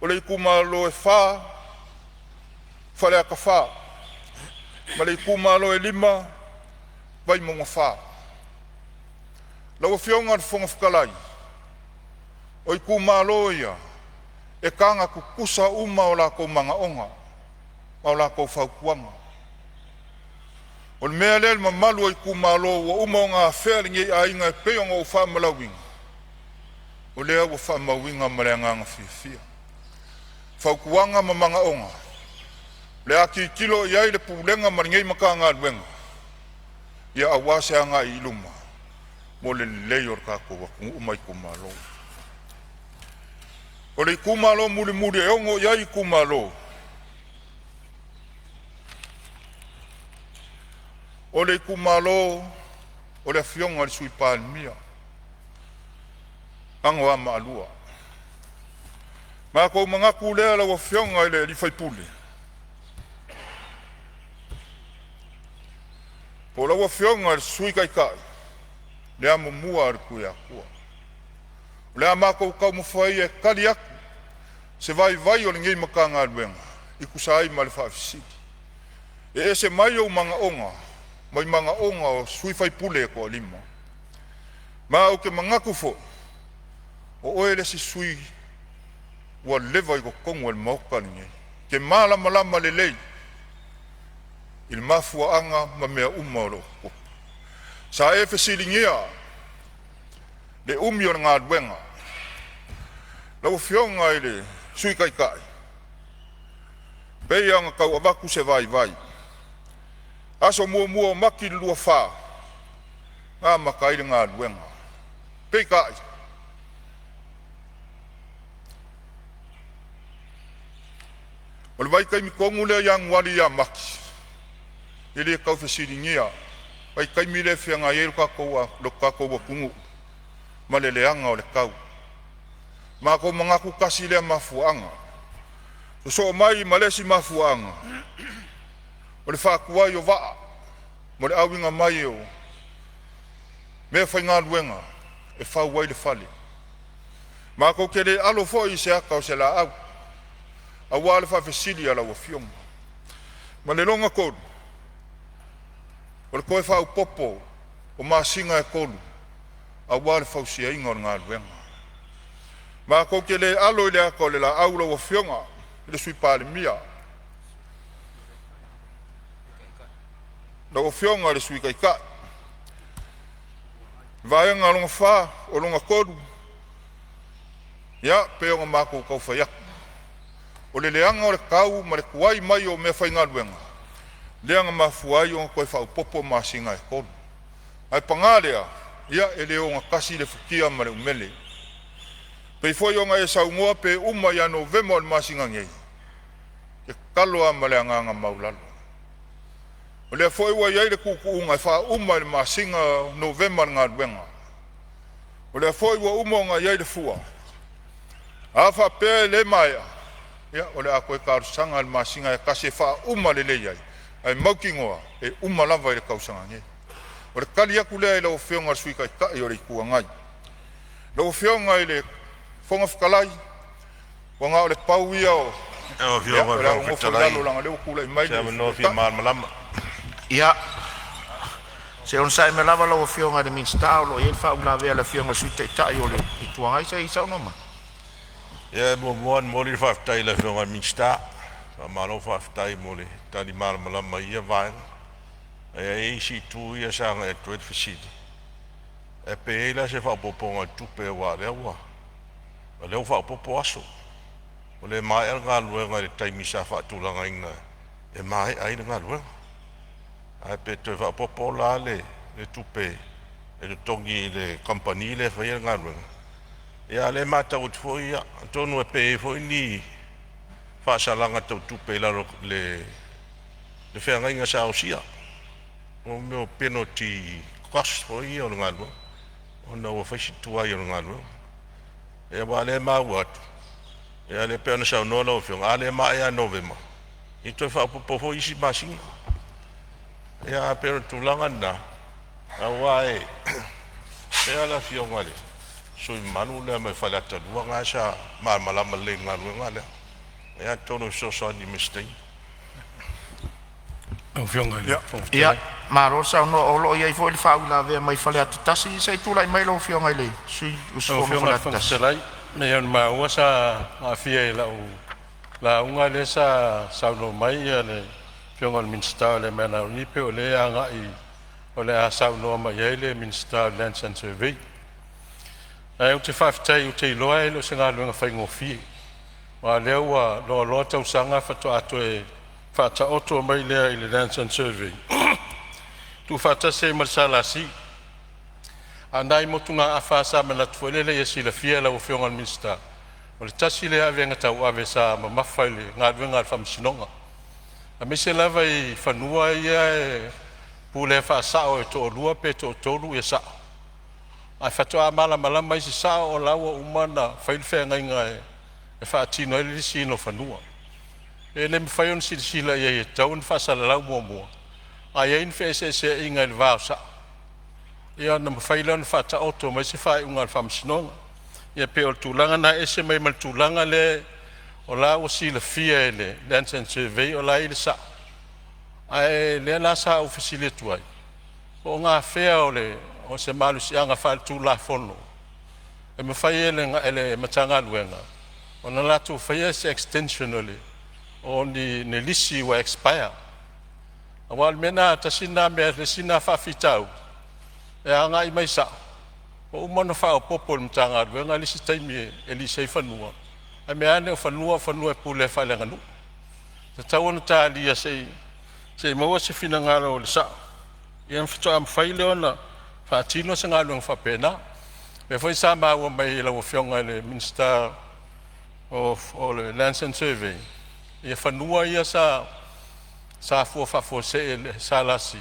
O le kumalo e wha, whaleaka wha. Ma le kumalo e lima, vai monga wha. Lau whionga le whonga whakalai. O i kumalo ia, e kanga kukusa uma o lako manga onga. O lako whaukuanga. O le mea lel mamalu o i kumalo wa uma o ngā whēringi a inga e peonga o whamalawinga. O lea o whamawinga mareanganga whiawhia. Whaukuanga ma manga onga. Le aki kilo iai le pulenga maringei maka ngā ruenga. Ia awase anga i iluma. Mo le leior kako wakungu umai kumalo. O le kumalo muri e ongo iai kumalo. O le kumalo o le fionga le sui Palemene. Ango ama alua. Ma ko mangaku lea la wafionga ile li faipule. Po la wafionga le sui kai. Le amo mua ar kuia kua. Le amako kau mufai e kali aku. Se vai o le ngei maka ngā ruenga. i kusai ma le whaafisi. E se mai o manga onga, mai manga onga o sui fai pule ko lima. Ma o ke mangaku fo, o oele si sui wa lewa i ko kongo el maukani. Ke malama lama le lei, il mafua anga ma mea umaro. Sa e fesilingia, le umio ngā duenga. Lau fionga i le sui kai kai. Pei anga kau awaku se vai vai. Aso mua mua maki lua wha. Ngā makai le ngā duenga. Pei kai. O le vai kai mi kongu lea yang wali ya maki. Ele kau fesilingia. Vai kai mi le whianga e lo kako wa kungu. Ma le leanga o le kau. Ma ko mangaku kasi lea mafuanga. So mai malesi mafuanga. O le whakuai o waa. Mo le awinga mai o. Mea whai ngā luenga. E whauai le whale. Ma ko ke le alo fo i se aka o se la au. A wale whawhesili ala wa fionga. Ma le longa kodu. O le koe whau popo. O maa singa e kolu. A wale whausia inga o ngā luenga. Ma ko ke le alo i le aka o le la au la wa fionga. Le sui Palemene. La wa fionga le sui kai kai. Vaenga longa wha o longa kodu. Ia peonga mako kau whaiaku. O le leanga o le kau ma le kuai mai o mea whainga luenga. Leanga mafuai o koe whau popo ma singa e kodu. Ai pangalea, ia e leo ngā kasi le fukia ma le umele. Pei foi o ngai saungoa pe uma ia November le masinga ngei. Ke kaloa ma le anganga maulalo. O le foi wa ia le kuku ngai fa uma le masinga November ngā duenga. O le foi wa uma ngai ia le fua. Afa pe le maia. Ia o le a koe karusanga le masinga e kase fa uma le leiai. Ai maukingoa e uma lava i le kausanga ngei. O le kali aku lea i lau whionga sui kai kai o le ikua ngai. Lau whionga i le fonga whakalai. Wanga o le pau ia o. O whionga i lau whakalai. Sea manofi malama. Ia. Se on sai me lava lau whionga de minstao lo i e whau la vea le whionga sui te tai o le ikua ngai sa i sau noma. Ia moan mori whaftai le whionga minstao. Malo whaftai mori tani malama ia vaenga. E isi tu ia sanga e tuet fisiti. E pe eila se whapoponga tupe wa rewa. O leo whapopo aso. O le mai ar ngā luenga le taimisa whaatulanga inga. E mai aina ngā luenga. Ai pe toi whapopo la le tupe. E le tongi le company le whaia ngā luenga. Ia le mata ut fo ia. Tonu e pe fo ni whaasalanga tau tupe la le whaanga inga sa osia. O meu penalty cost foi o ngalo o não faz tua o ngalo e vale mau e ale pena sa no lo fio ale mai a novembro e tu fa po foi isi masin e a pero tu langana a wai e ala fio ngale so manu le me fala ta dua ngasa mal malama le ngalo ngale e a tono so so di mistake. Ia, maro sa no olo ia i foi le fau la ve mai fale atasi sai tu lai mai lo fionga ile sui uso fale atasi lai me on ma o sa afia la unga le sa no mai le fionga minsta le mena ni pe ole anga i ole a sa no mai le minsta lands and survey ai o te faftai o te loa lo se nga lo fa ngofi ma le wa lo tau sanga fa to ato e fata oto mai lea i le dance and survey. Tu fata se malsalasi. Andai motunga afasa mana tuelele yesi la fia la ufionga minsta. O le tasi lea venga tau ave sa mamafai le ngā venga alfam sinonga. A me se lava i whanua ia e pule fa sao e to lua pe to tolu e sao. Ai fatoa mala malama isi sao o lawa umana failfea ngainga e whaatino e lisi no whanua. E le mwhaion sila ia e tau ni whasala lau mua. A ia in whese se inga il vau sa. Ia na mwhailan whata oto mai se whai unga al whamsinonga. Ia pe o tūlanga na ese mai mal tūlanga le o la o si le fia ele Lands and Survey o la ile sa ai le la sa ofisile tuai o ngā whea o se malu si anga whale tū la fono e me whai ele matanga luenga o na la tū whai se extension ole o ni lisi wa expire a wal mena ta sina me le sina whawhitau e anga i mai sa o umana whao popo le matanga luenga lisi taimi e li sei whanua a me ane o whanua e pule whale nganu ta tau ta lia sei maua se fina ngara o le sa ia mfitoa mfaile ona whaatino se ngā luang whapena me foi sa maua mai la o fionga le Minister o le Lands and Survey ia whanua ia sa fua se le sa lasi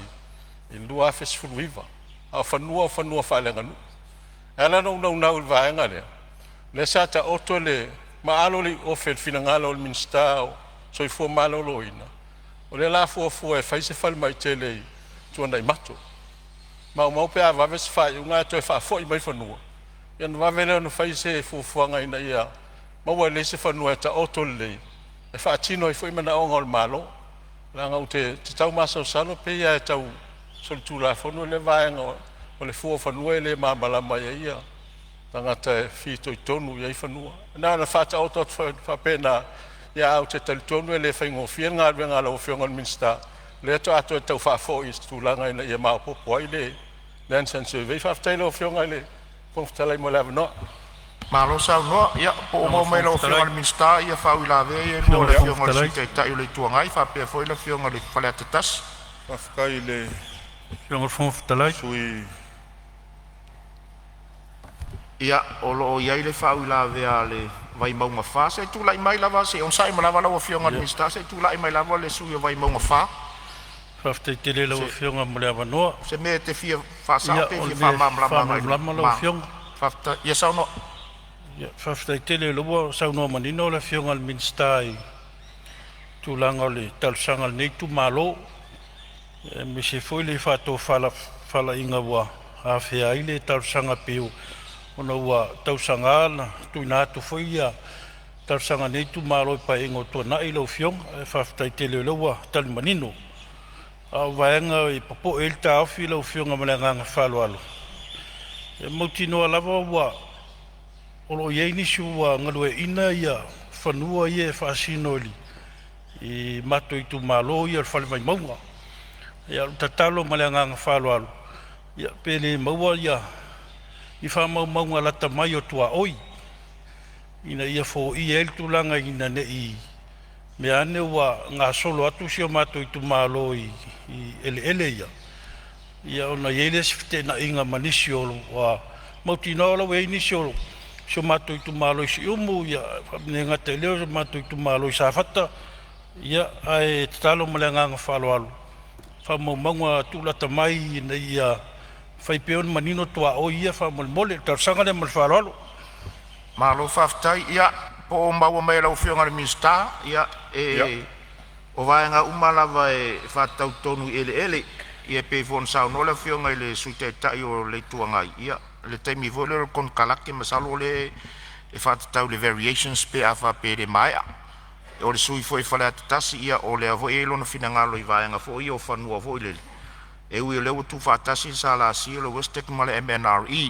i lua fes furuiva a whanua whale nganu ala nau il vaenga le sa ta oto le maalo le ofel fina ngara o le Minister soi fua malo loina o le la fua e faise fal mai tele tuana i mato mau pe a vave se fai unga to e fa foi mai fanua ia no vave le no faise fuanga ina ia mau le se fanua ta otole e fa tino i foi mana onga o malo la nga te tau masa salo pe ia tau sol tu la fono le vaenga o le fua fanua le mala mai ia tanga te fito i tonu ia i fanua na fa ta oto fa pena ia au te talitonu e le whaingo whienga ngā lau whionga Minister le ato ato e tau whafo i stūlanga ina ia mao popo ai le Lands and Survey whaftai lau whionga le pongwhtalai mo le avanoa Malo sau noa, ia, po o mau mai lau whionga le Minister ia whau i lawe e mo le whionga le sute tai o le tuangai whapea fo i le whionga le whale atatas Whafkai le whionga pongwhtalai sui ia, o loo iai le whau i lawe a le vai maunga wha, se tūlai mai lava, se on sai malawa lau a whionga le Minister, se tūlai mai lava le sui o vai maunga wha. Whaftai tele lau a whionga mo le avanoa. Se me te fia whasao, te fia whamamlama lau a whionga. Whaftai, ia sau no. Whaftai tele lau a sau no manino le whionga le Minister i tūlanga le talusanga le neitu malo. Me se foi le whato whala inga wa a whea i le talusanga peo. Ona ua tausanga na tuina atu foi ia tausanga nei tu malo pa ingo to na ilo fiong e whaftai te leo lewa tali manino a vaenga i papo el ta afi ilo fiong amalanga whalo alo e mautino alava ua olo iei nisu ua ngalue ina ia whanua ia e whaasino li i mato i tu malo ia whale mai maunga ia tatalo malanga whalo alo ia pele maua ia i whamau lata mai o tua oi. Ina ia fo i el tūlanga ina ne i me ane wa ngā solo atu si o mato i tu malo i ele ia. Ia ona iele si fite na inga manisi olo wa mautina ola we inisi olo si o mato i tu malo i si umu ia nenga te leo si o mato i tu malo i safata ia ai tatalo malenganga whalo alo. Whamau maunga tūlata mai ina ia fai peon manino tua o ia fa mole tarsanga le malfarolo malo faftai ia po maua mai lau whionga le Minister ia o vaenga umalava e whatau tonu ele ia pe fon sau no le whionga le sute tai o le tuangai ia le taimi vole o kon kalake masalo le e whatau le variations pe afa pe le maia o le sui foi whale atatasi ia o le avo e lona finangalo i vaenga fo ia o whanua vo i lele e ui leo tu whatasi sa la si o le Westek ma le MNRE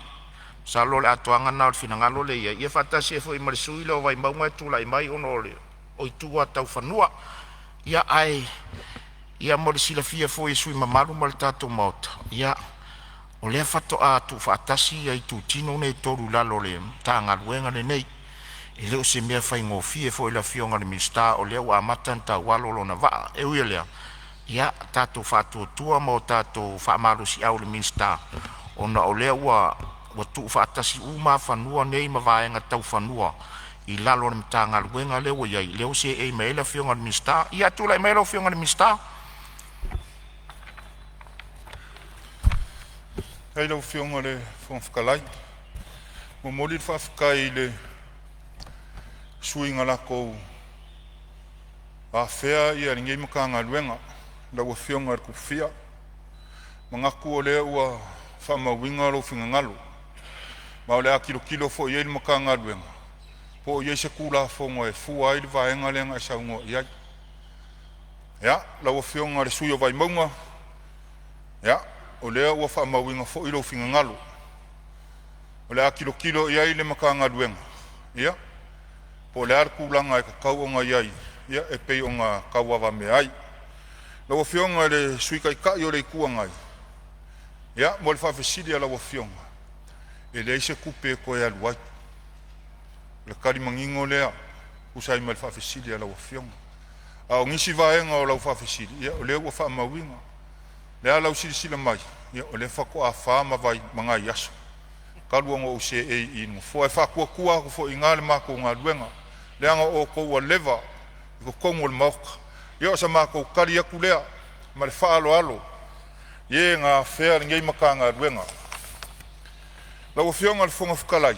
sa lo le atoanga na o finangalo le ia whatasi e fo i marisui leo vai maunga e tūlai mai ono le o i tua tau whanua ia ai ia mo le sila fia fo i sui mamaru ma le tato mauta ia o lea whato a tu whatasi ai tu tino ne toru lalo le tanga luenga le nei e leo se mea whai ngō fie fo i la fionga le Minister o leo a matanta walolo na waa e ui lea ia tato whatua tua mo tato whaamaru si au le Minister ona o lea ua tu whaatasi uma whanua nei ma vaenga tau whanua i lalo na mtanga luenga leo iai leo se e meila fionga le Minister ia tula i meila fionga le Minister Hei lau fionga le whangwhakalai mo moli whawhakai le suinga lako a whea i aringei makanga luenga lau fionga ku fia mangaku o lea ua whamawinga lo whingangalo ma o lea kilo fo i makanga luenga po ia se kula fongo e fua i vaenga lenga sa ngo ia ya la wo fionga le suyo vai monga ya o lea ua fa mawinga fo ilo finga ngalo o lea kilo ia ile makanga duenga ia po lea kulanga e kau onga iai ia e pei onga kawawa me ai la wo fionga le suika i kai o le kuangai ia mo le fa fesili la wo fionga e le se kupe ko ia luai le kari mangingo lea usai mal fa fesili la wo fionga a ngisi vaenga o la fa fesili ia o le wo fa mawinga le ala usilisila mai ia o le fako a fama vai manga yaso kaluanga o se e inu fo e fakua kua ko fo ingale mako nga luenga le anga o ko wa leva ko kongo le mauka ia sa mako kari aku lea ma le fa alo ye nga fea ngei makanga luenga la o fionga le fonga fukalai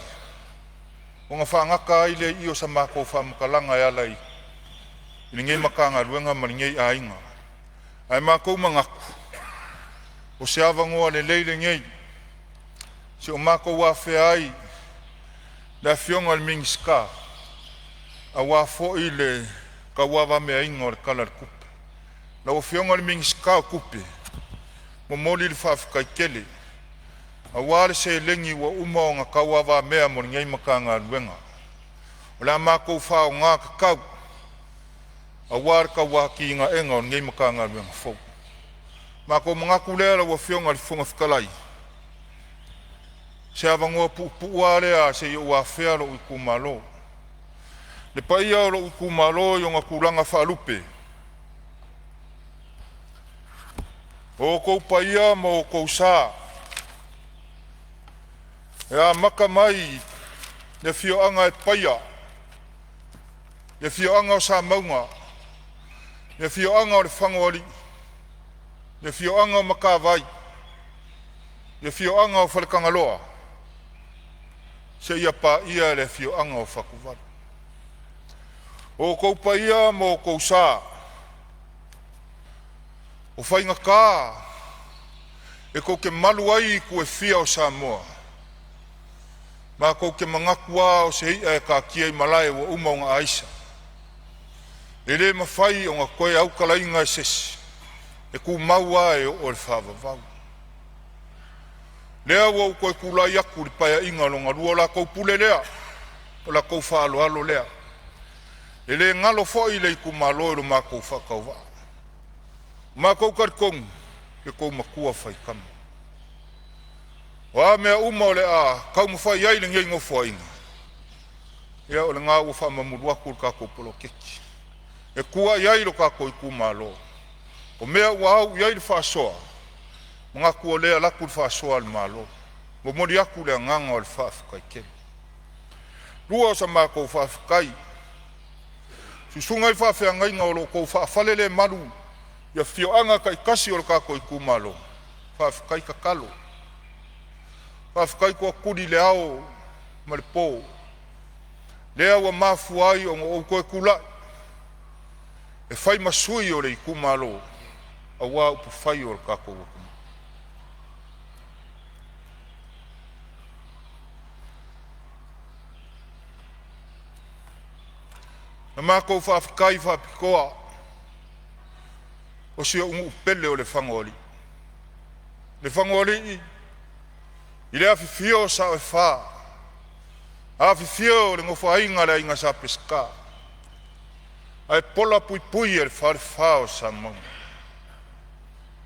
o nga fa ngaka ile io sa mako fa mkalanga ya lai ngei makanga luenga ma ngei ainga ai mako mangaku o se avangoa le leile ngei se o mako wa feai la fionga le mingska a wa fo ile ka wa me ingo le kala kupe la o fionga le mingska kupe mo moli le fafka kele a wa le se lengi wa uma nga ka wa me mo ngei makanga luenga o la mako fa nga ka a wa ka wa ki nga enga ngei makanga luenga fo mako mga kulera wa fionga le fonga fikalai se avangoa pu'ua lea se ua fea lo ikumalo le paia lo ikumalo yo nga kulanga faalupe o kou paia mo kou sa ea maka mai le fioanga e paia le fioanga o sa maunga le fioanga o le fangoali le fioanga o makavai le fioanga o falekangaloa se ia pa ia le fioanga o fakuvalu o kou paia mo kou sa o whainga ka e kou ke malu ai ku e fia o Samoa ma kou ke mangakua o se hia e ka kia i malai o uma o nga aisa e le mawhai o nga koe au kalainga e sesi e ku maua e o le whavavau. Lea wau koe kulai aku li paya inga longa rua la kou pule lea, o la kou whaalo alo lea. E le ngalo foi le ku malo e lo ma kou whakauwa. Ma kou karikong, e kou makua whai kama. Wa mea uma o le a, kau mawhai ai le ngai ngofo inga. Ea o le ngā ua whamamuru aku ka kou polo keki. E kua iai lo ka kou i ku malo. O mea ua au iai le whaasoa, mga kua lea laku le whaasoa le malo, mo mori aku le nganga o le whaafikai kele. Rua o sa maa kou whaafikai, susungai whaafea ngainga o lo kou whaafale le maru, ia whioanga kai kasi o le kako i kumalo, whaafikai ka kalo. Whaafikai kua kuri le ao, ma le pō, lea ua mafuai o ngō koe kula, e whai masui o le i kumalo, a wā upu whai o le kako o kuma. Na mākou whaafikai whaapikoa, o sia ungu upele o le whangoli. Le whangoli i le awhiwhio sa o e whaa. Awhiwhio o le ngofa ainga le inga sa peska. Ai pola pui pui e le whare whaa o sa mau.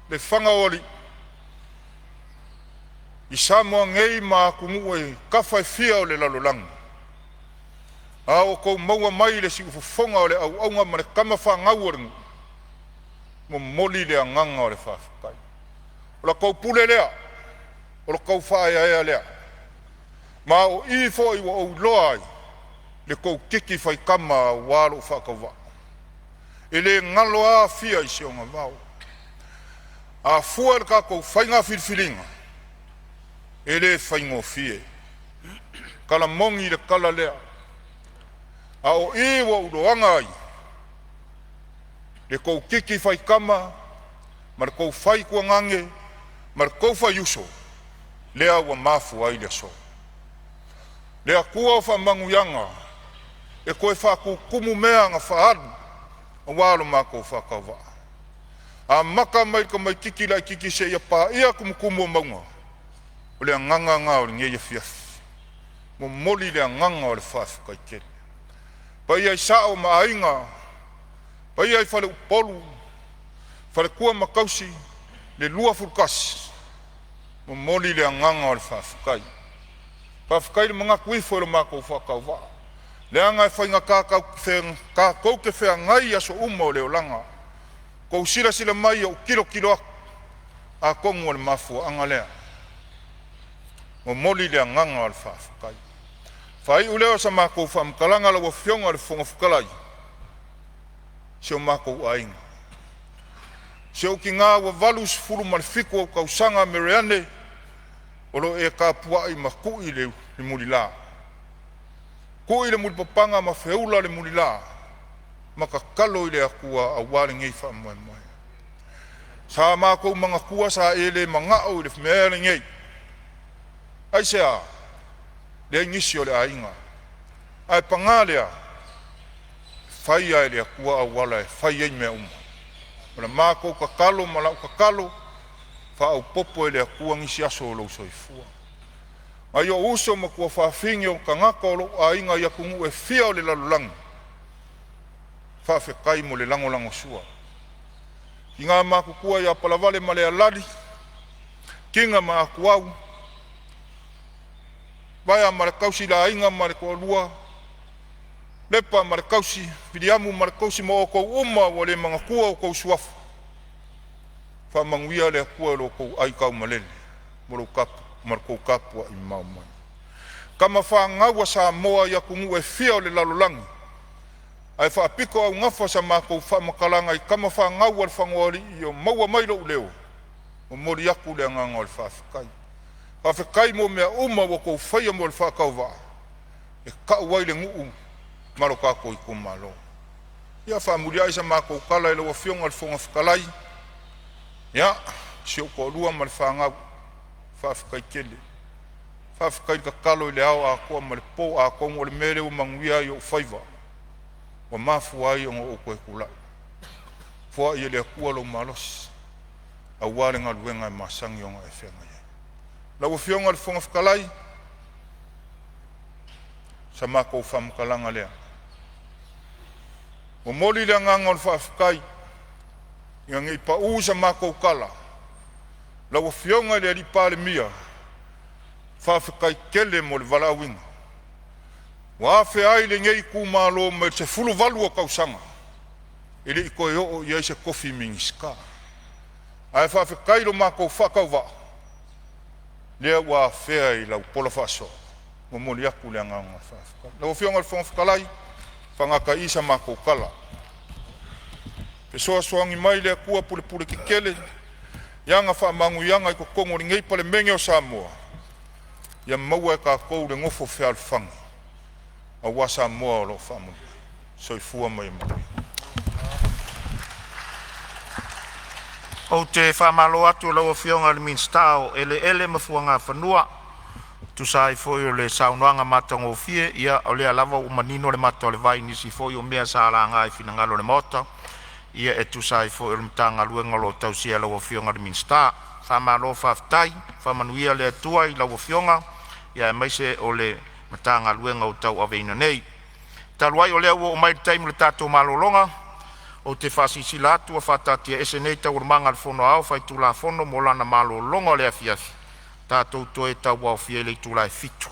Le whangoli i Samoa ngei maa kungu e kawhai whia o le lalolanga. A o kou maua mai le si ufufonga o le au aunga ma le kama wha ngauaringu. Mo moli le anganga o le whaafikai. O la kou pule lea, o la kou whaea lea. Ma o ifo i wa au loa ai, le kou kiki whai kama wālo whakauwa. E le ngalo a fia i se o ngā vau. A fua le ka kou whainga whiriwhiringa. E le whaingo fie. Kala mongi le kala lea. A o iwa uroanga ai, le kou kiki whai kama, ma le kou whai kua ngange, ma le kou whai uso, lea ua mafu ai le so. Lea kua o wha mangu yanga, e koe whakukumu mea ngā whaaru, a wālo mākou whakawa. A maka mai ka mai kiki lai kiki se ia pā ia kumukumu o maunga, o lea nganga ngā o le ngei fiafi, mo moli lea nganga o le whawhikai kere. Pai ai sao ma ainga, pai ai whale upolu, whale kua makausi, le lua fulkasi, mo moli lea nganga o le whawhikai. Whawhikai le mga kuifo le mākou whakawa. Lea ngai whainga kākou ke whea ngai aso uma o leo langa. Kou sila sila mai o kilo aku, a kongu o le mafua anga lea. Mo moli lea nganga o le whawhikai. Whai uleo sa mākou whamkalanga la wafionga le whongafukalai. Seo mākou ainga. Seo ki ngā wa valus furu malfiku au kausanga mereane, olo e ka puai ma kui le mulila. Kui le mulipapanga ma feula le mulila, ma ka kalo i le akua a wale ngei wha moe moe. Sa mākou mga kua sa ele mangao i le whmea le ngei. Ai sea, le ngisi o le ainga. Ai pangalea, whai ai le akua a wala e whai ei mea uma. Mala mākou kakalo, malau kakalo, wha au popo e le akua ngisi aso o lau soifua. Ai o uso ma kua whawhingi o ka ngaka o lau ainga i akungu e fia o le lalulangi. Whawhekai mo le langolango sua. I ngā māku kua i a palavale ma le alari, kinga ma akuau, vai a mare kausi la ainga mare ko lua, lepa mare kausi, vidiamu mare kausi mo o kou uma o le mga kua o kou suafu. Wha manguia le kua lo kou aikau malele, mo lo kapu, mare kou kapua i mau mai. Kama wha ngaua sa moa i akungu e fia o le lalolangi, ai wha piko au ngafa sa mākou wha makalanga i kama wha ngaua le whangoari i o maua mailo uleo, o mori aku le nganga o le whawhikai. Whawhikai mo mea uma o kou whaia mo le whakauwa, e kau wai le nguu, maro kako i kumalo. Ia whamuri aisa mākou kala e lawa fionga le whonga whakalai, ia, si o ko lua ma le whangau, whawhikai kele. Whawhikai ka kalo i le ao a koa ma le po a kongo le mere o manguia i o whaiva. Wa mafu ai o o koe kulai. Fua i le akua lo malos. A wale ngā luenga e masangi o ngā e whenga ia. Lawa fionga le whonga whakalai, sa mākou whamkalanga lea. O moli lea nganga o whawhikai, ia ngi pa usa mākou kala. Lawa fionga lea li Palemene, whawhikai kele mo le walawinga. Wafe ai le ngei kumalo me se fulu valu o kausanga. Ele i koe o i aise kofi mingiska. Ai whawhikai lo mākou whakauwa. Lea wa fea i lau pola whaso. Mo moli aku lea nganga whawhikai. Lawa fionga le whangawhikalai, whangaka isa mākou kala. Pe soa soangi mai lea kua pule pule ki kele. Ianga whamangu ianga i ko kongo ni ngei Palemene o Samoa. Ia maua e ka kou le ngofo whea alfangi. A wasa moa o lo whamu. Soifua mai mai. O te whamalo atu lau fionga le minstao ele mafua ngā whanua. Tu sai foi o le saunoanga matango fie, ia o le alava o manino le mato le vai nisi foi o mea sa ala ngai finangalo le mota. Ia e tu sai foi o le mtanga luenga lo tausia lau fionga le minsta. Whamalo whaftai, whamanuia le atua i lau fionga. Ia e maise o le matanga luenga o tau aveina nei. Taluai o lea ua o mai taimu le tato malolonga, o te whasisila atu a whatatia ese nei tau urmanga le whono au, whai tula whono mo lana malolonga o lea fiafi. Tato to e tau au fie le tula e fitu.